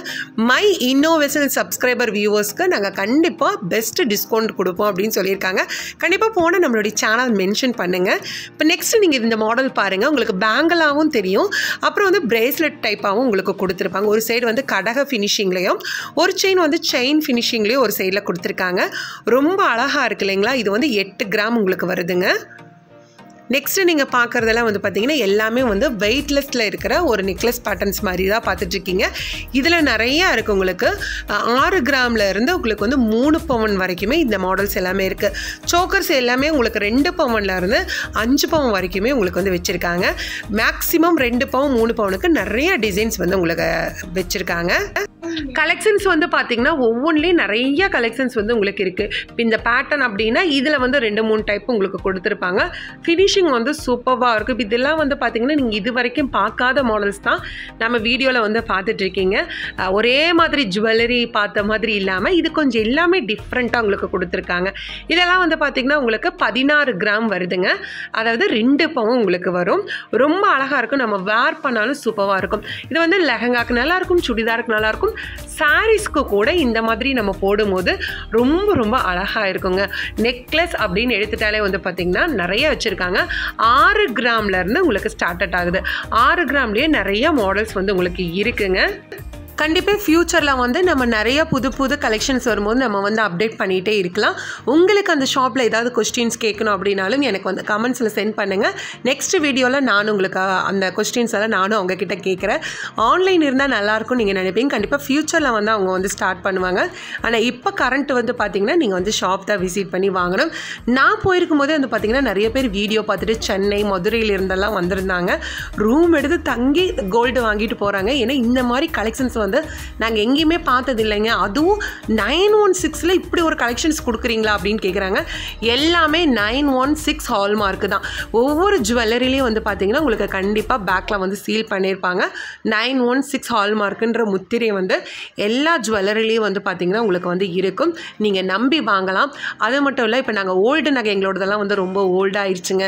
மை இன்னோவேஷன் சப்ஸ்கிரைபர் வியூவர்ஸ்க்கு நாங்கள் கண்டிப்பாக பெஸ்ட்டு டிஸ்கவுண்ட் கொடுப்போம் அப்படின்னு சொல்லியிருக்காங்க. கண்டிப்பாக போனால் நம்மளுடைய சேனல் மென்ஷன் பண்ணுங்கள். இப்போ நெக்ஸ்ட்டு நீங்கள் இந்த மாடல் பாருங்கள். உங்களுக்கு பேங்கிளாகவும் தெரியும், அப்புறம் வந்து பிரேஸ்லெட் டைப்பாகவும் உங்களுக்கு கொடுத்துருப்பாங்க. ஒரு சைடு வந்து கடக ஃபினிஷிங்லேயும், ஒரு செயின் வந்து செயின் ஃபினிஷிங்லேயும் ஒரு சைடில் கொடுத்துருக்காங்க. ரொம்ப அழகாக இருக்கு இல்லைங்களா? இது வந்து 8 கிராம் உங்களுக்கு வருதுங்க. நெக்ஸ்ட்டு நீங்கள் பார்க்குறதெல்லாம் வந்து பார்த்திங்கன்னா எல்லாமே வந்து வெயிட்லெஸ்ஸில் இருக்கிற ஒரு நெக்லஸ் பேட்டர்ன்ஸ் மாதிரி தான் பார்த்துட்ருக்கீங்க. இதில் நிறையா இருக்குது. உங்களுக்கு 6 கிராமில் இருந்து உங்களுக்கு வந்து 3 பவுன் வரைக்குமே இந்த மாடல்ஸ் எல்லாமே இருக்குது. சோக்கர்ஸ் எல்லாமே உங்களுக்கு 2 பவுன்லேருந்து 5 பவுன் வரைக்குமே உங்களுக்கு வந்து வச்சுருக்காங்க. மேக்ஸிமம் 2 பவுன் 3 பவுனுக்கு நிறைய டிசைன்ஸ் வந்து உங்களுக்கு வச்சுருக்காங்க. கலெக்ஷன்ஸ் வந்து பார்த்திங்கன்னா ஒவ்வொன்றிலையும் நிறைய கலெக்ஷன்ஸ் வந்து உங்களுக்கு இருக்குது. இப்போ இந்த பேட்டர்ன் அப்படின்னா இதில் வந்து 2-3 டைப் உங்களுக்கு கொடுத்துருப்பாங்க. ஃபினிஷிங் வந்து சூப்பராக இருக்கும். இப்போ இதெல்லாம் வந்து பார்த்திங்கன்னா நீங்கள் இது வரைக்கும் பார்க்காத மாடல்ஸ் தான் நம்ம வீடியோவில் வந்து பார்த்துட்ருக்கீங்க. ஒரே மாதிரி ஜுவல்லரி பார்த்த மாதிரி இல்லாமல் இது கொஞ்சம் எல்லாமே டிஃப்ரெண்ட்டாக உங்களுக்கு கொடுத்துருக்காங்க. இதெல்லாம் வந்து பார்த்திங்கன்னா உங்களுக்கு 16 கிராம் வருதுங்க. அதாவது 2 பவுன் உங்களுக்கு வரும். ரொம்ப அழகாக இருக்கும். நம்ம வேர் பண்ணாலும் சூப்பராக இருக்கும். இது வந்து லெஹங்காக்கு நல்லாயிருக்கும், சுடிதாருக்கு நல்லாயிருக்கும், சாரீஸ்க்கு கூட இந்த மாதிரி நம்ம போடும்போது ரொம்ப அழகாக இருக்குங்க. நெக்லஸ் அப்படின்னு எடுத்துட்டாலே வந்து பார்த்திங்கன்னா நிறைய வச்சுருக்காங்க. 6 கிராம்லேருந்து உங்களுக்கு ஸ்டார்ட் ஆகுது. 6 கிராம்லேயே நிறைய மாடல்ஸ் வந்து உங்களுக்கு இருக்குங்க. கண்டிப்பாக ஃப்யூச்சரில் வந்து நம்ம நிறைய புது கலெக்ஷன்ஸ் வரும்போது நம்ம வந்து அப்டேட் பண்ணிகிட்டே இருக்கலாம். உங்களுக்கு அந்த ஷாப்பில் ஏதாவது கொஸ்டின்ஸ் கேட்கணும் அப்படின்னாலும் எனக்கு வந்து கமெண்ட்ஸில் சென்ட் பண்ணுங்கள். நெக்ஸ்ட் வீடியோவில் நானும் உங்களுக்கு அந்த கொஸ்டின்ஸ் எல்லாம் நானும் அவங்கக்கிட்ட கேட்குறேன். ஆன்லைன் இருந்தால் நல்லாயிருக்கும் நீங்கள் நினைப்பீங்க. கண்டிப்பாக ஃப்யூச்சரில் வந்து அவங்க வந்து ஸ்டார்ட் பண்ணுவாங்க. ஆனால் இப்போ கரண்ட் வந்து பார்த்திங்கன்னா நீங்கள் வந்து ஷாப் தான் விசிட் பண்ணி வாங்கணும். நான் போயிருக்கும் போதே வந்து பார்த்திங்கன்னா நிறைய பேர் வீடியோ பார்த்துட்டு சென்னை, மதுரையில் இருந்தெல்லாம் வந்திருந்தாங்க. ரூம் எடுத்து தங்கி கோல்டு வாங்கிட்டு போகிறாங்க. ஏன்னா இந்த மாதிரி கலெக்ஷன்ஸ் வந்து நாங்கள் எங்கேயுமே பார்த்தது இல்லைங்க. அதுவும் 916 இப்படி ஒரு கலெக்ஷன்ஸ் கொடுக்குறீங்களா அப்படின்னு கேட்குறாங்க. எல்லாமே 916 ஹால்மார்க்கு தான். ஒவ்வொரு ஜுவல்லரிலையும் வந்து பார்த்தீங்கன்னா உங்களுக்கு கண்டிப்பாக பேக்கில் வந்து சீல் பண்ணியிருப்பாங்க. 916 ஹால்மார்க்குன்ற முத்திரை வந்து எல்லா ஜுவல்லரிலையும் வந்து பார்த்திங்கன்னா உங்களுக்கு வந்து இருக்கும். நீங்கள் நம்பி வாங்கலாம். அது மட்டும் இல்லை, இப்போ நாங்கள் ஓல்டு நகை எங்களோடதெல்லாம் வந்து ரொம்ப ஓல்டாகிடுச்சுங்க.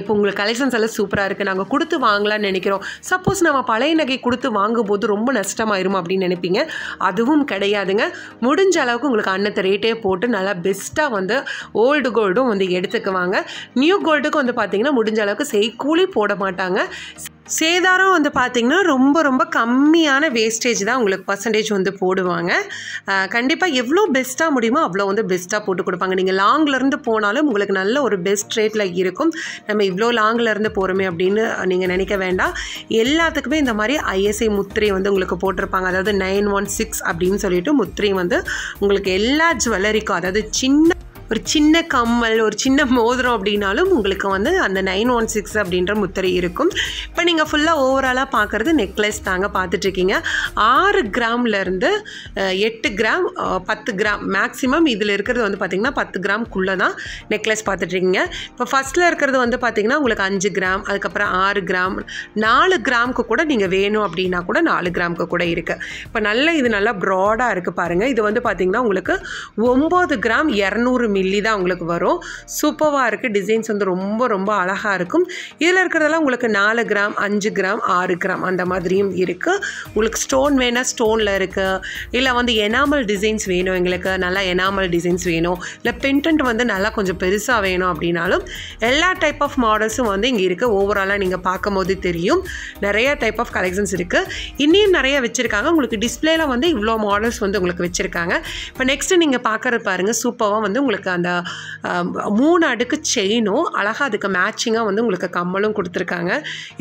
இப்போ உங்களுக்கு கலெக்ஷன்ஸ் எல்லாம் சூப்பராக இருக்குது, நாங்கள் கொடுத்து வாங்கலாம்னு நினைக்கிறோம். சப்போஸ் நம்ம பழைய நகை கொடுத்து வாங்கும்போது ரொம்ப நஷ்டமாயிருமா அப்படின்னு நினைப்பீங்க. அதுவும் கிடையாதுங்க. முடிஞ்ச அளவுக்கு உங்களுக்கு அன்னத்தை ரேட்டே போட்டு நல்லா பெஸ்ட்டாக வந்து ஓல்டு கோல்டும் வந்து எடுத்துக்குவாங்க. நியூ கோல்டுக்கு வந்து பார்த்திங்கன்னா முடிஞ்ச அளவுக்கு செய்கூலி போட மாட்டாங்க. சேதாரம் வந்து பார்த்திங்கன்னா ரொம்ப கம்மியான வேஸ்டேஜ் தான் உங்களுக்கு பர்சன்டேஜ் வந்து போடுவாங்க. கண்டிப்பாக எவ்வளோ பெஸ்ட்டாக முடியுமோ அவ்வளோ வந்து பெஸ்ட்டாக போட்டு கொடுப்பாங்க. நீங்கள் லாங்லேருந்து போனாலும் உங்களுக்கு நல்ல ஒரு பெஸ்ட் ரேட்டில் இருக்கும். நம்ம இவ்வளோ லாங்லேருந்து போகிறோமே அப்படின்னு நீங்கள் நினைக்க வேண்டாம். எல்லாத்துக்குமே இந்த மாதிரி ஐஎஸ்ஐ முத்திரை வந்து உங்களுக்கு போட்டிருப்பாங்க. அதாவது 916 அப்படின்னு சொல்லிட்டு முத்திரை வந்து உங்களுக்கு எல்லா ஜுவல்லரிக்கும், அதாவது ஒரு சின்ன கம்மல், ஒரு சின்ன மோதிரம் அப்படின்னாலும் உங்களுக்கு வந்து அந்த 916 அப்படின்ற முத்திரை இருக்கும். இப்போ நீங்கள் ஃபுல்லாக ஓவராலாக பார்க்குறது நெக்லஸ் தாங்க பார்த்துட்ருக்கீங்க. 6 கிராம்லேருந்து 8 கிராம் 10 கிராம் மேக்ஸிமம் இதில் இருக்கிறது வந்து பார்த்திங்கன்னா 10 கிராம்குள்ளே தான் நெக்லஸ் பார்த்துட்ருக்கீங்க. இப்போ ஃபஸ்ட்டில் இருக்கிறது வந்து பார்த்திங்கன்னா உங்களுக்கு 5 கிராம், அதுக்கப்புறம் 6 கிராம், 4 கிராமுக்கு கூட நீங்கள் வேணும் அப்படின்னா கூட 4 கிராமுக்கு கூட இருக்குது. இப்போ இது நல்லா ப்ராடாக இருக்குது பாருங்கள். இது வந்து பார்த்திங்கன்னா உங்களுக்கு 9 கிராம் 200 மில்லி தான் உங்களுக்கு வரும். சூப்பராக இருக்குது. டிசைன்ஸ் வந்து ரொம்ப அழகாக இருக்கும். இதில் இருக்கிறதெல்லாம் உங்களுக்கு 4 கிராம், 5 கிராம், 6 கிராம் அந்த மாதிரியும் இருக்குது. உங்களுக்கு ஸ்டோன் வேணால் ஸ்டோனில் இருக்குது, இல்லை வந்து எனாமல் டிசைன்ஸ் வேணும், எங்களுக்கு நல்லா எனாமல் டிசைன்ஸ் வேணும், இல்லை பெண்டன்ட் வந்து நல்லா கொஞ்சம் பெருசாக வேணும் அப்படின்னாலும் எல்லா டைப் ஆஃப் மாடல்ஸும் வந்து இங்கே இருக்குது. ஓவராலாக நீங்கள் பார்க்கும் போது தெரியும் நிறைய டைப் ஆஃப் கலெக்ஷன்ஸ் இருக்குது. இன்னும் நிறைய வச்சுருக்காங்க. உங்களுக்கு டிஸ்பிளேல வந்து இவ்வளோ மாடல்ஸ் வந்து உங்களுக்கு வச்சுருக்காங்க. இப்போ நெக்ஸ்ட்டு நீங்கள் பார்க்குறது பாருங்கள். சூப்பராக வந்து உங்களுக்கு உங்களுக்கு அந்த 3 அடுக்கு செயினும் அழகாக அதுக்கு மேட்சிங்காக வந்து உங்களுக்கு கம்மலும் கொடுத்துருக்காங்க.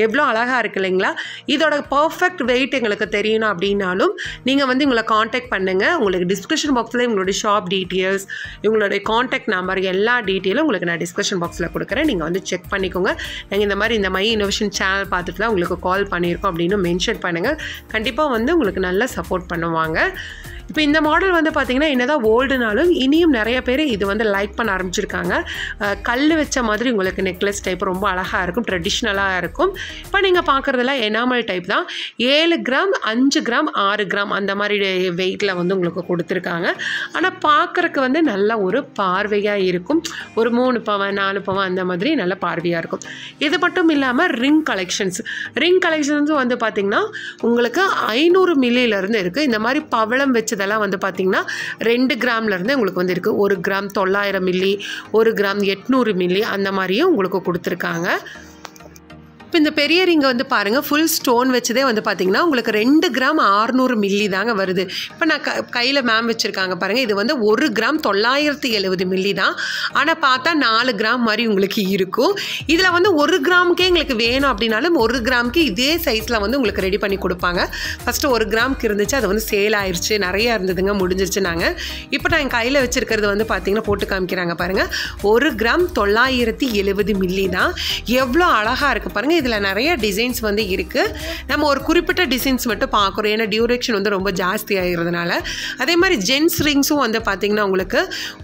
எவ்வளோ அழகாக இருக்குது இல்லைங்களா? இதோட பர்ஃபெக்ட் வெயிட் எங்களுக்கு தெரியணும் அப்படின்னாலும் நீங்கள் வந்து உங்களை காண்டாக்ட் பண்ணுங்கள். உங்களுக்கு டிஸ்கிரிப்ஷன் பாக்ஸில் உங்களுடைய ஷாப் டீட்டெயில்ஸ், உங்களுடைய காண்டாக்ட் நம்பர் எல்லா டீட்டெயிலும் உங்களுக்கு நான் டிஸ்கிரிப்ஷன் பாக்ஸில் கொடுக்குறேன். நீங்கள் வந்து செக் பண்ணிக்கோங்க. நாங்கள் இந்த மாதிரி இந்த மை இன்னோவேஷன் சேனல் பார்த்துட்டு தான் உங்களுக்கு கால் பண்ணியிருக்கோம் அப்படின்னு மென்ஷன் பண்ணுங்கள். கண்டிப்பாக வந்து உங்களுக்கு நல்லா சப்போர்ட் பண்ணுவாங்க. இப்போ இந்த மாடல் வந்து பார்த்திங்கன்னா என்னதான் ஓல்டுனாலும் இனியும் நிறைய பேர் இது வந்து லைக் பண்ண ஆரம்பிச்சிருக்காங்க. கல் வச்ச மாதிரி உங்களுக்கு நெக்லஸ் டைப் ரொம்ப அழகாக இருக்கும், ட்ரெடிஷ்னலாக இருக்கும். இப்போ நீங்கள் பார்க்குறதெல்லாம் எனாமல் டைப் தான். 7 கிராம் 5 கிராம் 6 கிராம் அந்த மாதிரி வெயிட்டில் வந்து உங்களுக்கு கொடுத்துருக்காங்க. ஆனால் பார்க்குறக்கு வந்து நல்ல ஒரு பார்வையாக இருக்கும். ஒரு 3 பவன் 4 பவன் அந்த மாதிரி நல்ல பார்வையாக இருக்கும். இது மட்டும் இல்லாமல் ரிங் கலெக்ஷன்ஸ் வந்து பார்த்திங்கன்னா உங்களுக்கு 500 மில்லியிலேருந்து இருக்குது. இந்த மாதிரி பவளம் வச்சு இதெல்லாம் வந்து பார்த்திங்கன்னா 2 கிராம்லேருந்து உங்களுக்கு வந்து இருக்குது. 1 கிராம் 900 மில்லி, 1 கிராம் 800 மில்லி அந்த மாதிரியும் உங்களுக்கு கொடுத்துருக்காங்க. இப்போ இந்த பெரிய ரிங்கை வந்து பாருங்கள், ஃபுல் ஸ்டோன் வச்சதே வந்து பார்த்திங்கன்னா உங்களுக்கு 2 கிராம் 600 மில்லி தாங்க வருது. இப்போ நான் கையில் மேம் வச்சுருக்காங்க பாருங்கள், இது வந்து 1 கிராம் 970 மில்லி தான். ஆனால் பார்த்தா 4 கிராம் மாதிரி உங்களுக்கு இருக்கும். இதில் வந்து 1 கிராமுக்கே எங்களுக்கு வேணும் அப்படின்னாலும் 1 கிராமுக்கு இதே சைஸில் வந்து உங்களுக்கு ரெடி பண்ணி கொடுப்பாங்க. ஃபஸ்ட்டு 1 கிராமுக்கு இருந்துச்சு, அது வந்து சேல் ஆயிடுச்சு, நிறையா இருந்ததுங்க, முடிஞ்சிருச்சு. நாங்கள் இப்போ நான் என் கையில் வச்சுருக்கிறது வந்து பார்த்திங்கன்னா போட்டு காமிக்கிறாங்க பாருங்கள், 1 கிராம் 970 மில்லி தான். எவ்வளோ அழகாக இருக்குது பாருங்கள். இதில் நிறைய டிசைன்ஸ் வந்து இருக்குது. நம்ம ஒரு குறிப்பிட்ட டிசைன்ஸ் மட்டும் பார்க்குறோம், ஏன்னா டியூரேஷன் வந்து ரொம்ப ஜாஸ்தி ஆகிறதுனால. அதே மாதிரி ஜென்ஸ் ரிங்ஸும் வந்து பார்த்திங்கன்னா உங்களுக்கு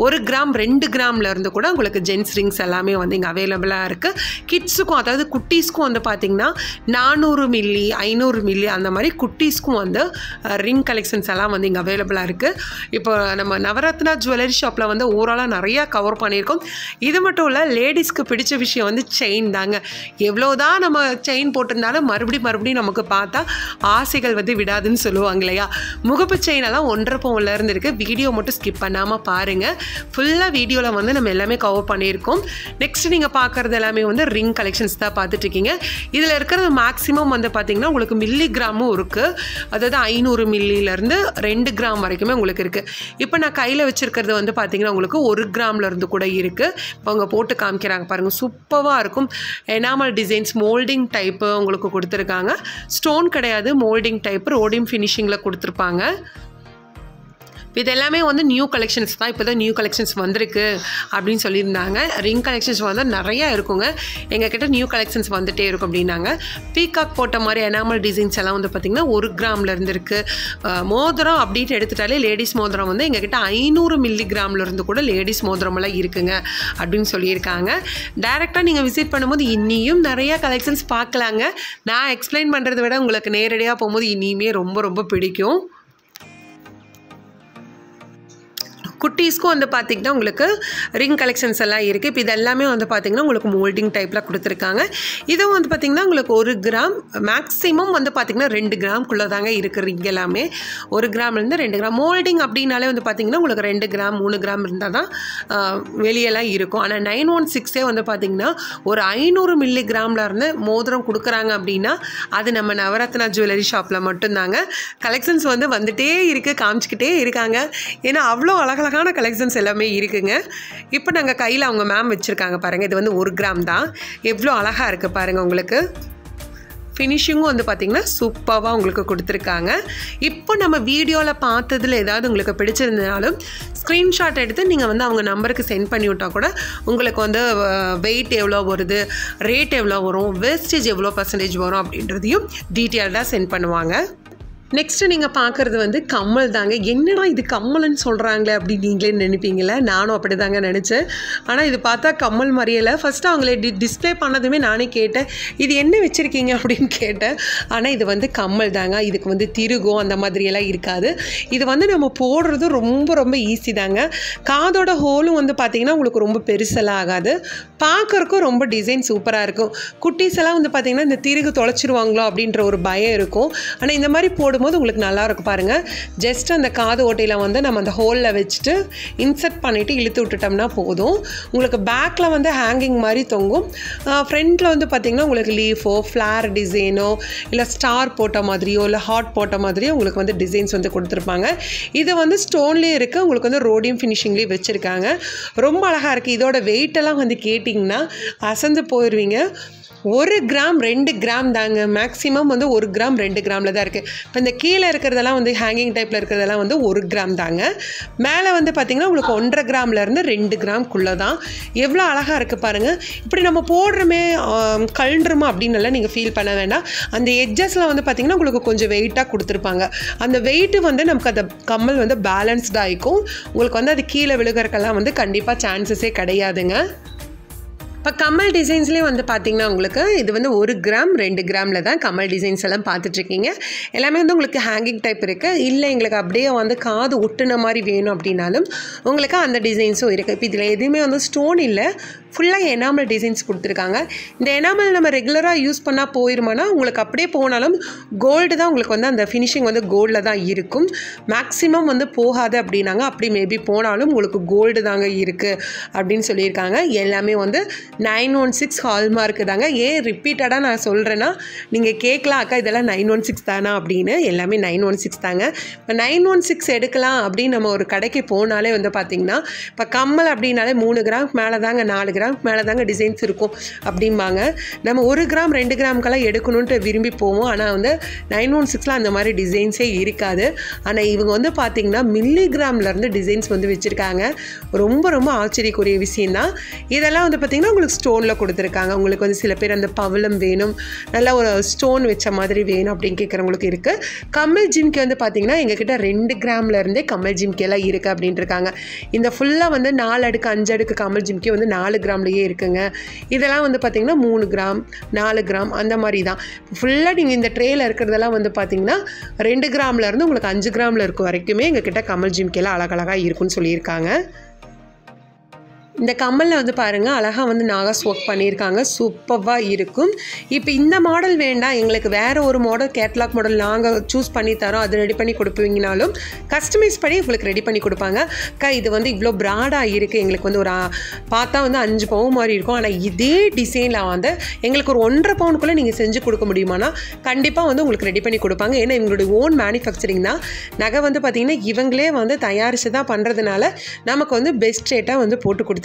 1 கிராம் 2 கிராம்லேருந்து கூட உங்களுக்கு ஜென்ஸ் ரிங்ஸ் எல்லாமே வந்து இங்கே அவைலபிளாக இருக்குது. கிட்ஸுக்கும் அதாவது குட்டீஸ்க்கும் வந்து பார்த்திங்கன்னா 400 மில்லி 500 மில்லி அந்த மாதிரி குட்டீஸ்க்கும் வந்து ரிங் கலெக்ஷன்ஸ் எல்லாம் வந்து இங்கே அவைலபிளாக இருக்குது. இப்போ நம்ம நவரத்னா ஜுவல்லரி ஷாப்பில் வந்து ஓவராலாக நிறையா கவர் பண்ணியிருக்கோம். இது மட்டும் இல்லை, லேடிஸ்க்கு பிடிச்ச விஷயம் வந்து செயின் தாங்க. எவ்வளோதான் நம்ம செயின் போட்டிருந்தாலும் மறுபடியும் நமக்கு பார்த்தா ஆசைகள் வந்து விடாதுன்னு சொல்லுவாங்க இல்லையா? முகப்பு செயினெல்லாம் 1.5 பவுன்லேருந்து இருக்குது. வீடியோ மட்டும் ஸ்கிப் பண்ணாமல் பாருங்கள். ஃபுல்லாக வீடியோவில் வந்து நம்ம எல்லாமே கவர் பண்ணியிருக்கோம். நெக்ஸ்ட் நீங்கள் பார்க்குறது எல்லாமே வந்து ரிங் கலெக்ஷன்ஸ் தான் பார்த்துட்ருக்கீங்க. இதில் இருக்கிறது மேக்ஸிமம் வந்து பார்த்திங்கன்னா உங்களுக்கு மில்லி கிராமும் இருக்குது. அதாவது 500 மில்லியிலேருந்து 2 கிராம் வரைக்குமே உங்களுக்கு இருக்குது. இப்போ நான் கையில் வச்சுருக்கிறது வந்து பார்த்திங்கன்னா உங்களுக்கு 1 கிராம்லேருந்து கூட இருக்குது. இப்போ அவங்க போட்டு காமிக்கிறாங்க பாருங்கள், சூப்பராக இருக்கும். எனாமல் டிசைன்ஸ் மோல்டிங் டைப்பு உங்களுக்கு கொடுத்துருக்காங்க. ஸ்டோன் கிடையாது, மோல்டிங் டைப்பு, ரோடியம் ஃபினிஷிங்கில் கொடுத்துருப்பாங்க. இது எல்லாமே வந்து நியூ கலெக்ஷன்ஸ் தான். இப்போ தான் நியூ கலெக்ஷன்ஸ் வந்திருக்கு அப்படின்னு சொல்லியிருந்தாங்க. ரிங் கலெக்ஷன்ஸ் வந்து நிறையா இருக்குங்க, எங்ககிட்ட நியூ கலெக்ஷன்ஸ் வந்துகிட்டே இருக்கும் அப்படின்னாங்க. பீகாக் போட்ட மாதிரி எனாமல் டிசைன்ஸ் எல்லாம் வந்து பார்த்திங்கன்னா 1 கிராம்லேருந்து இருக்குது. மோதிரம் அப்படின்னு எடுத்துட்டாலே லேடிஸ் மோதிரம் வந்து எங்ககிட்ட 500 மில்லி கிராம்லேருந்து கூட லேடிஸ் மோதிரமெல்லாம் இருக்குங்க அப்படின்னு சொல்லியிருக்காங்க. டைரெக்டாக நீங்கள் விசிட் பண்ணும்போது இன்னியும் நிறையா கலெக்ஷன்ஸ் பார்க்கலாங்க. நான் எக்ஸ்பிளைன் பண்ணுறதை விட உங்களுக்கு நேரடியாக போகும்போது இனியுமே ரொம்ப பிடிக்கும். குட்டீஸ்க்கும் வந்து பார்த்திங்கன்னா உங்களுக்கு ரிங் கலெக்ஷன்ஸ் எல்லாம் இருக்குது. இப்போ இது எல்லாமே வந்து பார்த்திங்கன்னா உங்களுக்கு மோல்டிங் டைப்பில் கொடுத்துருக்காங்க. இதுவும் வந்து பார்த்திங்கன்னா உங்களுக்கு 1 கிராம் மேக்ஸிமம் வந்து பார்த்திங்கன்னா 2 கிராம்குள்ளே தாங்க இருக்குது ரிங் எல்லாமே. 1 கிராம்லேருந்து 2 கிராம். மோல்டிங் அப்படின்னாலே வந்து பார்த்திங்கன்னா உங்களுக்கு 2 கிராம் 3 கிராம் இருந்தால் தான் வெளியெல்லாம் இருக்கும். ஆனால் 916 வந்து பார்த்திங்கன்னா ஒரு 500 மில்லி கிராமில் இருந்து மோதிரம் கொடுக்குறாங்க அப்படின்னா அது நம்ம நவரத்னா ஜுவல்லரி ஷாப்பில் மட்டும்தாங்க. கலெக்ஷன்ஸ் வந்து வந்துகிட்டே இருக்குது, காமிச்சிக்கிட்டே இருக்காங்க. ஏன்னா அவ்வளோ அழகழகான கலெக்ஷன்ஸ் எல்லாமே இருக்குங்க. இப்போ நாங்கள் கையில் அவங்க மேம் வச்சுருக்காங்க பாருங்கள், இது வந்து 1 கிராம் தான். எவ்வளோ அழகாக இருக்குது பாருங்கள். உங்களுக்கு ஃபினிஷிங்கும் வந்து பார்த்திங்கன்னா சூப்பராக உங்களுக்கு கொடுத்துருக்காங்க. இப்போ நம்ம வீடியோவில் பார்த்ததில் ஏதாவது உங்களுக்கு பிடிச்சிருந்தனாலும் ஸ்க்ரீன்ஷாட் எடுத்து நீங்கள் வந்து அவங்க நம்பருக்கு சென்ட் பண்ணி விட்டால் கூட உங்களுக்கு வந்து வெயிட் எவ்வளோ வருது, ரேட் எவ்வளோ வரும், வேஸ்டேஜ் எவ்வளோ % வரும் அப்படின்றதையும் டீட்டெயில்டாக சென்ட் பண்ணுவாங்க. நெக்ஸ்ட்டு நீங்கள் பார்க்குறது வந்து கம்மல் தாங்க. என்னடா இது கம்மல்னு சொல்கிறாங்களே அப்படின்னு நீங்களே நினைப்பீங்களே, நானும் அப்படி தாங்க நினச்சேன். ஆனால் இது பார்த்தா கம்மல் மாதிரியே. ஃபஸ்ட்டு அவங்களே டிஸ்பிளே பண்ணதுமே நானே கேட்டேன், இது என்ன வச்சுருக்கீங்க அப்படின்னு கேட்டேன். ஆனால் இது வந்து கம்மல் தாங்க. இதுக்கு வந்து திருகம் அந்த மாதிரியெல்லாம் இருக்காது. இது வந்து நம்ம போடுறது ரொம்ப ஈஸி தாங்க. காதோட ஹோலும் வந்து பார்த்திங்கன்னா உங்களுக்கு ரொம்ப பெருசெல்லாம் ஆகாது. பார்க்குறக்கும் ரொம்ப டிசைன் சூப்பராக இருக்கும். குட்டீஸ் எல்லாம் வந்து பார்த்திங்கன்னா இந்த திருகு தொலைச்சிருவாங்களோ அப்படின்ற ஒரு பயம் இருக்கும். ஆனால் இந்த மாதிரி போடும்போது பார்க்கும்போது உங்களுக்கு நல்லா இருக்கும் பாருங்கள். ஜஸ்ட் அந்த காது ஓட்டையில் வந்து நம்ம அந்த ஹோலில் வச்சுட்டு இன்சர்ட் பண்ணிவிட்டு இழுத்து விட்டுட்டோம்னா போதும். உங்களுக்கு பேக்கில் வந்து ஹேங்கிங் மாதிரி தொங்கும். ஃப்ரண்ட்டில் வந்து பார்த்திங்கன்னா உங்களுக்கு லீஃபோ ஃப்ளார் டிசைனோ இல்லை ஸ்டார் போட்ட மாதிரியோ இல்லை ஹார்ட் போட்ட மாதிரியோ உங்களுக்கு வந்து டிசைன்ஸ் வந்து கொடுத்துருப்பாங்க. இது வந்து ஸ்டோன்லேயே இருக்குது, உங்களுக்கு வந்து ரோடியம் ஃபினிஷிங்லேயே வச்சுருக்காங்க. ரொம்ப அழகாக இருக்குது. இதோட வெயிட்டெல்லாம் வந்து கேட்டிங்கன்னா அசந்து போயிடுவீங்க. 1 கிராம் 2 கிராம் தாங்க, மேக்ஸிமம் வந்து 1 கிராம் 2 கிராமில் தான் இருக்குது. இப்போ இந்த கீழே இருக்கிறதெல்லாம் வந்து ஹேங்கிங் டைப்பில் இருக்கிறதெல்லாம் வந்து 1 கிராம் தாங்க. மேலே வந்து பார்த்திங்கன்னா உங்களுக்கு 1.5 கிராம்லேருந்து 2 கிராம்குள்ளே தான். எவ்வளோ அழகாக இருக்குது பாருங்கள். இப்படி நம்ம போடுறோமே கழண்டுருமா அப்படின்னலாம் நீங்கள் ஃபீல் பண்ண வேண்டாம். அந்த எட்ஜஸில் வந்து பார்த்திங்கன்னா உங்களுக்கு கொஞ்சம் வெயிட்டாக கொடுத்துருப்பாங்க. அந்த வெயிட்டு வந்து நமக்கு அந்த கம்மல் வந்து பேலன்ஸ்டாக இருக்கும். உங்களுக்கு வந்து அது கீழே விழுகிறக்கெல்லாம் வந்து கண்டிப்பாக சான்சஸே கிடையாதுங்க. இப்போ கம்மல் டிசைன்ஸ்லேயே வந்து பார்த்திங்கன்னா உங்களுக்கு இது வந்து 1 கிராம் 2 கிராமில் தான் கம்மல் டிசைன்ஸ் எல்லாம் பார்த்துட்ருக்கீங்க. எல்லாமே வந்து உங்களுக்கு ஹேங்கிங் டைப் இருக்குது. இல்லை எங்களுக்கு அப்படியே வந்து காது ஒட்டுன மாதிரி வேணும் அப்படின்னாலும் உங்களுக்கு அந்த டிசைன்ஸும் இருக்குது. இப்போ இதில் எதுவுமே வந்து ஸ்டோன் இல்லை, ஃபுல்லாக எனாமல் டிசைன்ஸ் கொடுத்துருக்காங்க. இந்த எனாமல் நம்ம ரெகுலராக யூஸ் பண்ணால் போயிருமானா உங்களுக்கு அப்படியே போனாலும் கோல்டு தான் உங்களுக்கு வந்து அந்த ஃபினிஷிங் வந்து கோல்டில் தான் இருக்கும். மேக்ஸிமம் வந்து போகாது அப்படின்னாங்க. அப்படி மேபி போனாலும் உங்களுக்கு கோல்டு தாங்க இருக்குது அப்படின்னு சொல்லியிருக்காங்க. எல்லாமே வந்து 916 ஹால்மார்க்கு தாங்க. ஏன் ரிப்பீட்டடாக நான் சொல்கிறேன்னா நீங்கள் கேட்கலாம் அக்கா இதெல்லாம் 916 தானா அப்படின்னு. எல்லாமே 916 தாங்க. இப்போ 916 எடுக்கலாம் அப்படின்னு நம்ம ஒரு கடைக்கு போனாலே வந்து பார்த்திங்கன்னா இப்போ கம்மல் அப்படின்னாலே 3 கிராம் மேலே தாங்க 4 கிராம் மேலே தாங்க டிசைன்ஸ் இருக்கும் அப்படிம்பாங்க. நம்ம 1 கிராம் 2 கிராம்க்கெல்லாம் எடுக்கணுன்ட்டு விரும்பி போவோம். ஆனால் வந்து 916ல் அந்த மாதிரி டிசைன்ஸே இருக்காது. ஆனால் இவங்க வந்து பார்த்திங்கன்னா மில்லிகிராம்லேருந்து டிசைன்ஸ் வந்து வச்சுருக்காங்க. ரொம்ப ரொம்ப ஆச்சரியக்குரிய விஷயந்தான். இதெல்லாம் வந்து பார்த்திங்கன்னா உங்களுக்கு ஸ்டோனில் கொடுத்துருக்காங்க. உங்களுக்கு வந்து சில பேர் அந்த பவளம் வேணும், நல்லா ஒரு ஸ்டோன் வச்ச மாதிரி வேணும் அப்படின்னு கேட்குறவங்களுக்கு இருக்குது. கம்மல் ஜிம்கி வந்து பார்த்திங்கன்னா எங்ககிட்ட 2 கிராம்லேருந்தே கம்மல் ஜிம்கியெல்லாம் இருக்குது அப்படின்ட்டு இருக்காங்க. இந்த ஃபுல்லாக வந்து 4 அடுக்கு 5 அடுக்கு கம்மல் ஜிம்கி வந்து 4 கிராம்லேயே இருக்குங்க. இதெல்லாம் வந்து பார்த்திங்கன்னா 3 கிராம் 4 கிராம் அந்த மாதிரி தான். ஃபுல்லாக நீங்கள் இந்த ட்ரேயில் இருக்கிறதெல்லாம் வந்து பார்த்திங்கன்னா 2 கிராம்லேருந்து உங்களுக்கு 5 கிராமில் இருக்க வரைக்குமே எங்ககிட்ட கம்மல் ஜிம்கியெல்லாம் அழகழகாக இருக்குன்னு சொல்லியிருக்காங்க. இந்த கம்மலில் வந்து பாருங்கள் அழகாக வந்து நாகாஸ் ஒர்க் பண்ணியிருக்காங்க. சூப்பராக இருக்கும். இப்போ இந்த மாடல் வேண்டாம் எங்களுக்கு வேறு ஒரு மாடல் கேட்லாக் மாடல் நாங்கள் சூஸ் பண்ணி தரோம், அது ரெடி பண்ணி கொடுப்பீங்கனாலும் கஸ்டமைஸ் பண்ணி உங்களுக்கு ரெடி பண்ணி கொடுப்பாங்க. அக்கா இது வந்து இவ்வளோ ப்ராடாக இருக்குது, எங்களுக்கு வந்து ஒரு பார்த்தா வந்து 5 பவுன் மாதிரி இருக்கும், ஆனால் இதே டிசைனில் வந்து எங்களுக்கு ஒரு 1.5 பவுனுக்குள்ளே நீங்கள் செஞ்சு கொடுக்க முடியுமானா கண்டிப்பாக வந்து உங்களுக்கு ரெடி பண்ணி கொடுப்பாங்க. ஏன்னா எங்களுடைய ஓன் மேனுஃபேக்சரிங் தான். நகை வந்து பார்த்திங்கன்னா இவங்களே வந்து தயாரித்து தான் பண்ணுறதுனால நமக்கு வந்து பெஸ்ட் ரேட்டாக வந்து போட்டு கொடுத்துருக்காங்க.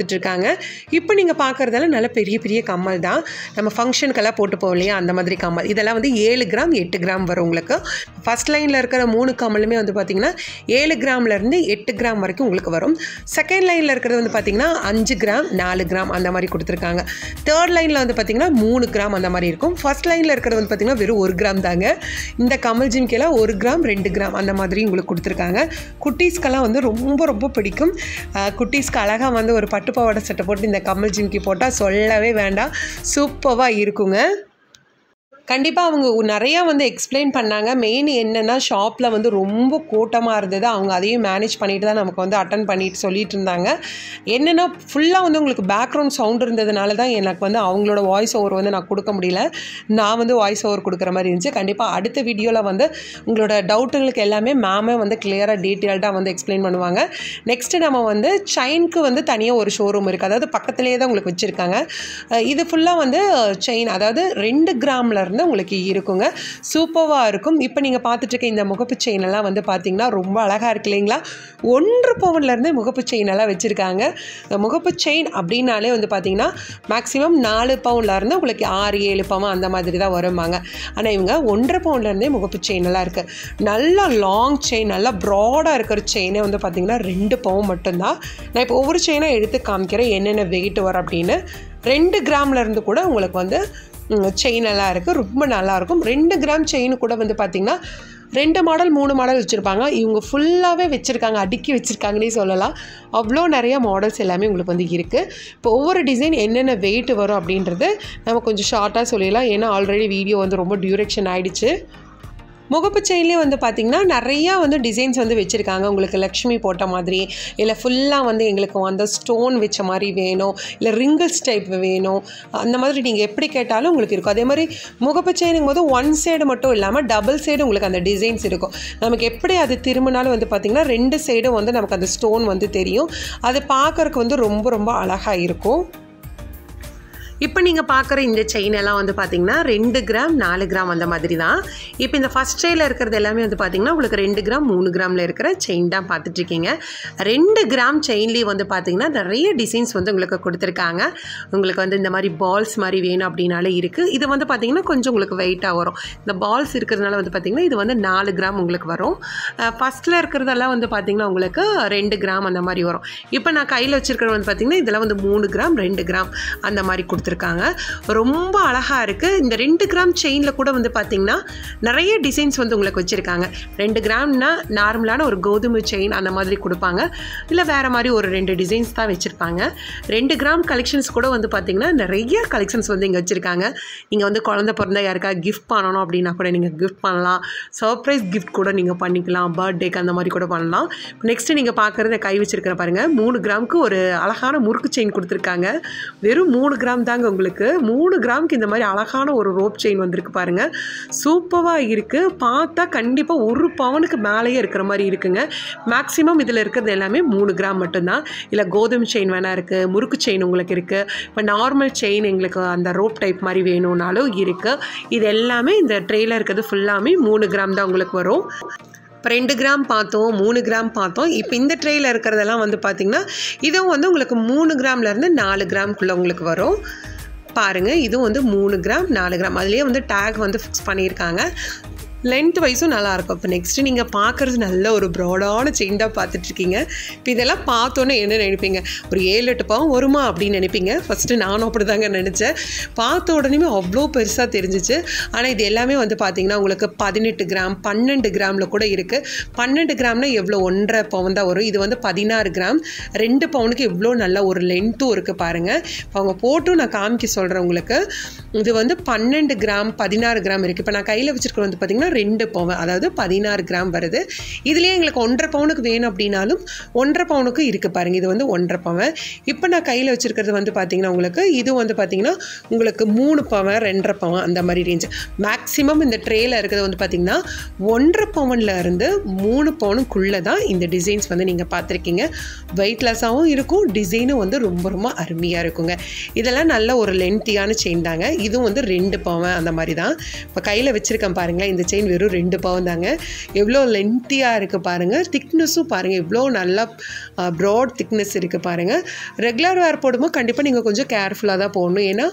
இப்போ நீங்கள் பார்க்குறதெல்லாம் நல்ல பெரிய பெரிய கம்மல் தான். நம்ம ஃபங்க்ஷனுக்கெல்லாம் போட்டு போவோம் இல்லையா அந்த மாதிரி கம்மல். இதெல்லாம் வந்து 7 கிராம் 8 கிராம் வரும் உங்களுக்கு. ஃபஸ்ட் லைனில் இருக்கிற 3 கம்மலுமே வந்து பார்த்திங்கன்னா 7 கிராம்லேருந்து 8 கிராம் வரைக்கும் உங்களுக்கு வரும். செகண்ட் லைனில் இருக்கிறது வந்து பார்த்திங்கன்னா 5 கிராம் 4 கிராம் அந்த மாதிரி கொடுத்துருக்காங்க. தேர்ட் லைனில் வந்து பார்த்திங்கன்னா 3 கிராம் அந்த மாதிரி இருக்கும். ஃபஸ்ட் லைனில் இருக்கிறது வந்து பார்த்திங்கன்னா வெறும் 1 கிராம் தாங்க. இந்த கம்மல் ஜிம்கெல்லாம் 1 கிராம் 2 கிராம் அந்த மாதிரி உங்களுக்கு கொடுத்துருக்காங்க. குட்டீஸ்க்கெல்லாம் வந்து ரொம்ப ரொம்ப பிடிக்கும். குட்டீஸ்க்கு அழகாக வந்து ஒரு பட்டு பாவாடை சட்டை போட்டு இந்த கம்மல் ஜிம்கி போட்டால் சொல்லவே வேண்டாம், சூப்பராக இருக்குங்க. கண்டிப்பாக அவங்க நிறையா வந்து எக்ஸ்பிளைன் பண்ணாங்க. மெயின் என்னென்னா ஷாப்பில் வந்து ரொம்ப கூட்டமாக இருந்தது, அவங்க அதையும் மேனேஜ் பண்ணிட்டு தான் நமக்கு வந்து அட்டன் பண்ணிட்டு சொல்லிட்டு இருந்தாங்க. என்னென்னா ஃபுல்லாக வந்து உங்களுக்கு பேக்ரவுண்ட் சவுண்ட் இருந்ததுனால தான் எனக்கு வந்து அவங்களோட வாய்ஸ் ஓவர் வந்து நான் கொடுக்க முடியல. நான் வந்து வாய்ஸ் ஓவர் கொடுக்குற மாதிரி இருந்துச்சு. கண்டிப்பாக அடுத்த வீடியோவில் வந்து உங்களோட டவுட்டுங்களுக்கு எல்லாமே மேமே வந்து கிளியராக டீட்டெயில்டாக வந்து எக்ஸ்பிளைன் பண்ணுவாங்க. நெக்ஸ்ட்டு நம்ம வந்து செயினுக்கு வந்து தனியாக ஒரு ஷோரூம் இருக்குது, அதாவது பக்கத்துலேயே தான் உங்களுக்கு வச்சுருக்காங்க. இது ஃபுல்லாக வந்து செயின், அதாவது 2 கிராம்லேருந்து உங்களுக்கு இருக்குங்க. சூப்பராக இருக்கும். இப்போ நீங்கள் பார்த்துட்டு இந்த முகப்பு செயின் எல்லாம் வந்து பார்த்தீங்கன்னா ரொம்ப அழகாக இருக்கு இல்லைங்களா? 1 பவுன்லேருந்து முகப்பு செயின் எல்லாம் வச்சுருக்காங்க. முகப்பு செயின் அப்படின்னாலே வந்து பார்த்தீங்கன்னா மேக்ஸிமம் 4 பவுன்லேருந்து உங்களுக்கு 6-7 பவுன் அந்த மாதிரி தான் வருவாங்க. ஆனால் இவங்க 1.5 பவுன்லேருந்தே முகப்பு செயின் எல்லாம் இருக்குது. நல்லா லாங் செயின், நல்லா ப்ராடாக இருக்கிற செயினே வந்து பார்த்தீங்கன்னா 2 பவுன் மட்டும்தான். நான் இப்போ ஒவ்வொரு செயினாக எடுத்து காமிக்கிறேன் என்னென்ன வெயிட் வரும் அப்படின்னு. 2 கிராம்லேருந்து கூட உங்களுக்கு வந்து செயின் எல்லாம் இருக்குது, ரொம்ப நல்லாயிருக்கும். 2 கிராம் செயின் கூட வந்து பார்த்திங்கன்னா 2 மாடல் 3 மாடல் வச்சுருப்பாங்க. இவங்க ஃபுல்லாகவே வச்சுருக்காங்க, அடுக்கி வச்சுருக்காங்கன்னே சொல்லலாம். அவ்வளோ நிறையா மாடல்ஸ் எல்லாமே உங்களுக்கு வந்து இருக்குது. இப்போ ஒவ்வொரு டிசைன் என்னென்ன வெயிட் வரும் அப்படின்றது நம்ம கொஞ்சம் ஷார்ட்டாக சொல்லிடலாம், ஏன்னா ஆல்ரெடி வீடியோ வந்து ரொம்ப டியூரேஷன் ஆகிடுச்சு. முகப்பு செயின்லேயே வந்து பார்த்திங்கன்னா நிறையா வந்து டிசைன்ஸ் வந்து வச்சுருக்காங்க. உங்களுக்கு லக்ஷ்மி போட்ட மாதிரி, இல்லை ஃபுல்லாக வந்து எங்களுக்கு வந்து ஸ்டோன் வச்ச மாதிரி வேணும், இல்லை ரிங்கிள்ஸ் டைப் வேணும், அந்த மாதிரி நீங்கள் எப்படி கேட்டாலும் உங்களுக்கு இருக்கும். அதே மாதிரி முகப்பு செயினுங்கும் போது ஒன் சைடு மட்டும் இல்லாமல் டபுள் சைடு உங்களுக்கு அந்த டிசைன்ஸ் இருக்கும். நமக்கு எப்படி அது திரும்பினாலும் வந்து பார்த்திங்கன்னா 2 சைடும் வந்து நமக்கு அந்த ஸ்டோன் வந்து தெரியும். அது பார்க்குறதுக்கு வந்து ரொம்ப ரொம்ப அழகாக இருக்கும். இப்போ நீங்கள் பார்க்குற இந்த செயின் எல்லாம் வந்து பார்த்திங்கன்னா 2 கிராம் 4 கிராம் அந்த மாதிரி தான். இப்போ இந்த ஃபஸ்ட் ட்ரேயில் இருக்கிறது எல்லாமே வந்து பார்த்திங்கன்னா உங்களுக்கு 2 கிராம் 3 கிராமில் இருக்கிற செயின் தான் பார்த்துட்ருக்கீங்க. 2 கிராம் செயின்லேயே வந்து பார்த்திங்கன்னா நிறைய டிசைன்ஸ் வந்து உங்களுக்கு கொடுத்துருக்காங்க. உங்களுக்கு வந்து இந்த மாதிரி பால்ஸ் மாதிரி வேணும் அப்படின்னாலே இருக்குது. இது வந்து பார்த்திங்கன்னா கொஞ்சம் உங்களுக்கு வெயிட்டாக வரும். இந்த பால்ஸ் இருக்கிறதுனால வந்து பார்த்திங்கன்னா இது வந்து 4 கிராம் உங்களுக்கு வரும். ஃபஸ்ட்டில் இருக்கிறதெல்லாம் வந்து பார்த்திங்கன்னா உங்களுக்கு 2 கிராம் அந்த மாதிரி வரும். இப்போ நான் கையில் வச்சுருக்கிறது வந்து பார்த்திங்கன்னா இதெல்லாம் வந்து 3 கிராம் 2 கிராம் அந்த மாதிரி கொடுத்துருக்காங்க. ரொம்ப அழகாக இருக்குது. இந்த 2 கிராம் செயினில் கூட வந்து பார்த்திங்கன்னா நிறைய டிசைன்ஸ் வந்து உங்களுக்கு வச்சுருக்காங்க. 2 கிராம்னா நார்மலான ஒரு கோதுமை செயின் அந்த மாதிரி கொடுப்பாங்க, இல்லை வேறு மாதிரி ஒரு 2 டிசைன்ஸ் தான் வச்சுருப்பாங்க. 2 கிராம் கலெக்ஷன்ஸ் கூட வந்து பார்த்திங்கன்னா நிறைய கலெக்ஷன்ஸ் வந்து இங்கே வச்சுருக்காங்க. நீங்கள் வந்து குழந்தை பிறந்தா யாருக்கா கிஃப்ட் பண்ணணும் அப்படின்னா கூட நீங்கள் கிஃப்ட் பண்ணலாம். சர்ப்ரைஸ் கிஃப்ட் கூட நீங்கள் பண்ணிக்கலாம். பர்த்டேக்கு அந்த மாதிரி கூட பண்ணலாம். நெக்ஸ்ட்டு நீங்கள் பார்க்குறத கை வச்சுருக்கிற பாருங்கள், 3 கிராமுக்கு ஒரு அழகான முறுக்கு செயின் கொடுத்துருக்காங்க. வெறும் 3 கிராம் தாங்க உங்களுக்கு. 3 கிராமுக்கு இந்த மாதிரி அழகான ஒரு ரோப் செயின் வந்திருக்கு பாருங்கள். சூப்பராக இருக்குது. பார்த்தா கண்டிப்பாக 1 பவுனுக்கு மேலேயே இருக்கிற மாதிரி இருக்குங்க. மேக்ஸிமம் இதில் இருக்கிறது எல்லாமே 3 கிராம் மட்டும்தான். இல்லை கோதுமை செயின் வேணா இருக்குது, முறுக்கு செயின் உங்களுக்கு இருக்குது. இப்போ நார்மல் செயின் எங்களுக்கு அந்த ரோப் டைப் மாதிரி வேணும்னாலும் இருக்குது. இது எல்லாமே இந்த ட்ரேயில் இருக்கிறது ஃபுல்லாமே 3 கிராம் தான் உங்களுக்கு வரும். இப்போ 2 கிராம் பார்த்தோம், 3 கிராம் பார்த்தோம். இப்போ இந்த ட்ரேயில் இருக்கிறதெல்லாம் வந்து பார்த்திங்கன்னா இதுவும் வந்து உங்களுக்கு 3 கிராம்லேருந்து 4 கிராம்குள்ளே உங்களுக்கு வரும். பாருங்கள், இதுவும் வந்து 3 கிராம் 4 கிராம் அதுலேயே வந்து டேக் வந்து ஃபிக்ஸ் பண்ணியிருக்காங்க. லென்த் வைஸும் நல்லாயிருக்கும். இப்போ நெக்ஸ்ட்டு நீங்கள் பார்க்குறது நல்ல ஒரு ப்ராடான செயின் தான் பார்த்துட்ருக்கீங்க. இப்போ இதெல்லாம் பார்த்தோன்னே என்ன நினைப்பீங்க, ஒரு 7-8 பவுன் வருமா அப்படின்னு நினைப்பீங்க. ஃபஸ்ட்டு நானும் அப்படி தாங்க நினச்சேன். பார்த்த உடனே அவ்வளோ பெருசாக தெரிஞ்சிச்சு. ஆனால் இது எல்லாமே வந்து பார்த்திங்கன்னா உங்களுக்கு 18 கிராம் 12 கிராமில் கூட இருக்குது. 12 கிராம்னால் எவ்வளோ 1.5 பவுன் தான் வரும். இது வந்து 16 கிராம் 2 பவுனுக்கு எவ்வளோ நல்ல ஒரு லென்த்தும் இருக்குது பாருங்கள். இப்போ அவங்க போட்டும் நான் காமிக்க சொல்கிறேன் உங்களுக்கு. இது வந்து 12 கிராம் 16 கிராம் இருக்குது. இப்போ நான் கையில் வச்சுருக்கிறது வந்து பார்த்திங்கன்னா 2 பவுன், அதாவது 16 கிராம் வருது. இதுலேயே எங்களுக்கு 1.5 பவுனுக்கு வேணும் அப்படின்னாலும் 1.5 பவுனுக்கு இருக்குது பாருங்கள். இது வந்து 1.5 பவுன். இப்போ நான் கையில் வச்சுருக்கிறது வந்து பார்த்திங்கன்னா உங்களுக்கு இது வந்து பார்த்திங்கன்னா உங்களுக்கு 3 பவுன் 2.5 பவுன் அந்த மாதிரி ரேஞ்சு. மேக்ஸிமம் இந்த ட்ரேயில் இருக்கிறது வந்து பார்த்திங்கன்னா 1.5 பவுனில் இருந்து 3 பவுனுக்குள்ளே தான் இந்த டிசைன்ஸ் வந்து நீங்கள் பார்த்துருக்கீங்க. வெயிட்லெஸ்ஸாகவும் இருக்கும், டிசைனும் வந்து ரொம்ப ரொம்ப அருமையாக இருக்குங்க. இதெல்லாம் நல்ல ஒரு லென்த்தியான செயின் தாங்க. இதுவும் வந்து 2 பவுன் அந்த மாதிரி தான். இப்போ கையில் வச்சுருக்கேன் பாருங்களேன், இந்த செயின் வெறும் 2 பவுன் தாங்க. எவ்வளோ லென்த்தியாக இருக்குது பாருங்கள். திக்னஸும் பாருங்கள், எவ்வளோ நல்லா ப்ராட் திக்னஸ் இருக்குது பாருங்கள். ரெகுலர் வேர் போடும்போது கண்டிப்பாக நீங்கள் கொஞ்சம் கேர்ஃபுல்லாக தான் போடணும். ஏன்னா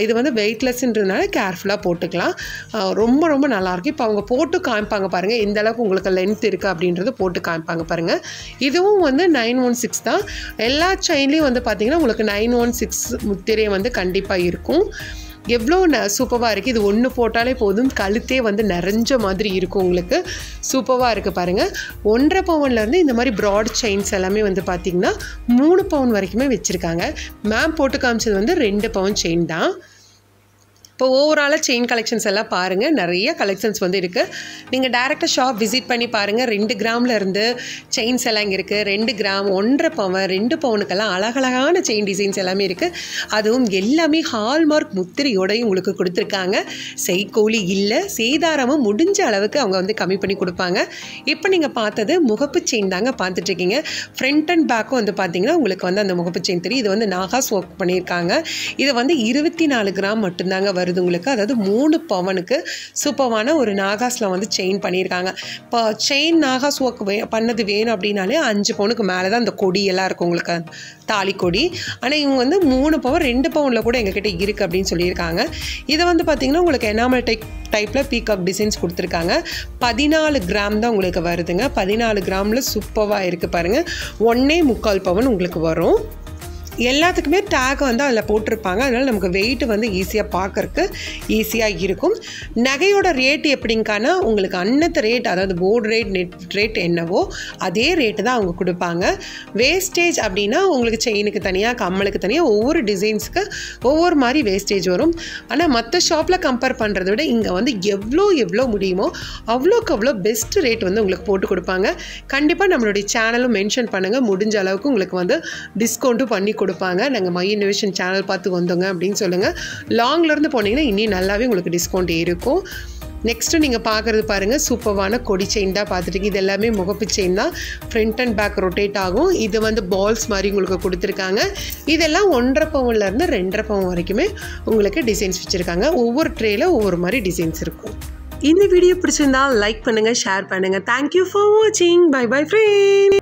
இது வந்து வெயிட்லெஸ்ன்றதுனால கேர்ஃபுல்லாக போட்டுக்கலாம். ரொம்ப ரொம்ப நல்லாயிருக்கும். இப்போ அவங்க போட்டு காமிப்பாங்க பாருங்கள், எந்த அளவுக்கு உங்களுக்கு லென்த் இருக்குது அப்படின்றது போட்டு காமிப்பாங்க பாருங்கள். இதுவும் வந்து 916 தான். எல்லா செயின்லேயும் வந்து பார்த்திங்கன்னா உங்களுக்கு 916 முத்திரை வந்து கண்டிப்பாக இருக்கும். எவ்வளோ சூப்பராக இருக்குது. இது ஒன்று போட்டாலே போதும், கழுத்தே வந்து நிறைஞ்ச மாதிரி இருக்கும் உங்களுக்கு. சூப்பராக இருக்குது பாருங்கள். 1.5 பவுன்லேருந்து இந்த மாதிரி ப்ராட் செயின்ஸ் எல்லாமே வந்து பார்த்திங்கன்னா 3 பவுன் வரைக்குமே வச்சுருக்காங்க. மேம் போட்டு காமிச்சது வந்து 2 பவுன் செயின் தான். இப்போ ஓவராலாக செயின் கலெக்ஷன்ஸ் எல்லாம் பாருங்கள், நிறைய கலெக்ஷன்ஸ் வந்து இருக்குது. நீங்கள் டேரெக்டாக ஷாப் விசிட் பண்ணி பாருங்கள். 2 கிராமில் இருந்து செயின்ஸ் எல்லாம் இங்கே இருக்குது. 2 கிராம் 1.5 பவுன் 2 பவுனுக்கெல்லாம் அழகழகான செயின் டிசைன்ஸ் எல்லாமே இருக்குது. அதுவும் எல்லாமே ஹால்மார்க் முத்திரையோடையும் உங்களுக்கு கொடுத்துருக்காங்க. செய்கூலி இல்லை, சேதாரமும் முடிஞ்ச அளவுக்கு அவங்க வந்து கம்மி பண்ணி கொடுப்பாங்க. இப்போ நீங்கள் பார்த்தது முகப்பு செயின் தாங்க பார்த்துட்ருக்கீங்க. ஃப்ரண்ட் அண்ட் பேக்கும் வந்து பார்த்தீங்கன்னா உங்களுக்கு வந்து அந்த முகப்பு செயின் தெரியும். இது வந்து நாகாஸ் ஒர்க் பண்ணியிருக்காங்க. இது வந்து 24 கிராம் மட்டும்தாங்க வருது உங்களுக்கு. அதாவது 3 பவனுக்கு சூப்பரான ஒரு நாகாஸில் வந்து செயின் பண்ணியிருக்காங்க. இப்போ செயின் நாகாஸ் ஒர்க் பண்ணது வேணும் அப்படின்னாலே 5 பவுனுக்கு மேலே தான் அந்த கொடியெல்லாம் இருக்கும் உங்களுக்கு, தாலி கொடி. ஆனால் இவங்க வந்து 3 பவுன் 2 பவுனில் கூட எங்ககிட்ட இருக்குது அப்படின்னு சொல்லியிருக்காங்க. இதை வந்து பார்த்திங்கன்னா உங்களுக்கு எனாமல் டைப்பில் பீகாக் டிசைன்ஸ் கொடுத்துருக்காங்க. 14 கிராம் தான் உங்களுக்கு வருதுங்க. 14 கிராமில் சூப்பராக இருக்குது பாருங்கள். 1.25 பவுன் உங்களுக்கு வரும். எல்லாத்துக்குமே டேக் வந்து அதில் போட்டிருப்பாங்க. அதனால் நமக்கு வெயிட் வந்து ஈஸியாக பார்க்கறக்கு ஈஸியாக இருக்கும். நகையோட ரேட் எப்படிங்கானா உங்களுக்கு அன்னத்து ரேட், அதாவது போர்டு ரேட், நெட் ரேட் என்னவோ அதே ரேட்டு தான் அவங்க கொடுப்பாங்க. வேஸ்டேஜ் அப்படின்னா உங்களுக்கு செயினுக்கு தனியாக, கம்மலுக்கு தனியாக, ஒவ்வொரு டிசைன்ஸுக்கு ஒவ்வொரு மாதிரி வேஸ்டேஜ் வரும். ஆனால் மற்ற ஷாப்பில் கம்பேர் பண்ணுறத விட இங்கே வந்து எவ்வளோ முடியுமோ அவ்வளோக்கு அவ்வளோ பெஸ்ட் ரேட் வந்து உங்களுக்கு போட்டு கொடுப்பாங்க. கண்டிப்பாக நம்மளுடைய சேனலும் மென்ஷன் பண்ணுங்கள். முடிஞ்ச அளவுக்கு உங்களுக்கு வந்து டிஸ்கவுண்ட்டும் பண்ணி கொடுப்பாங்க. நாங்கள் மை இன்னோவேஷன் சேனல் பார்த்து வந்தோங்க அப்படின்னு சொல்லுங்கள். லாங்லேருந்து போனீங்கன்னா இன்னும் நல்லாவே உங்களுக்கு டிஸ்கவுண்ட் இருக்கும். நெக்ஸ்ட்டு நீங்கள் பார்க்குறது பாருங்கள், சூப்பர்வான கொடி செயின் தான் பார்த்துட்டு. இது எல்லாமே முகப்பு செயின் தான். ஃப்ரண்ட் அண்ட் பேக் ரொட்டேட் ஆகும். இது வந்து பால்ஸ் மாதிரி உங்களுக்கு கொடுத்துருக்காங்க. இதெல்லாம் 1.5 பவுன்லேருந்து 2.5 பவுன் வரைக்குமே உங்களுக்கு டிசைன்ஸ் வச்சுருக்காங்க. ஒவ்வொரு ட்ரேயில் ஒவ்வொரு மாதிரி டிசைன்ஸ் இருக்கும். இந்த வீடியோ பிடிச்சிருந்தா லைக் பண்ணுங்கள், ஷேர் பண்ணுங்கள். தேங்க்யூ ஃபார் வாட்சிங். Bye bye friend.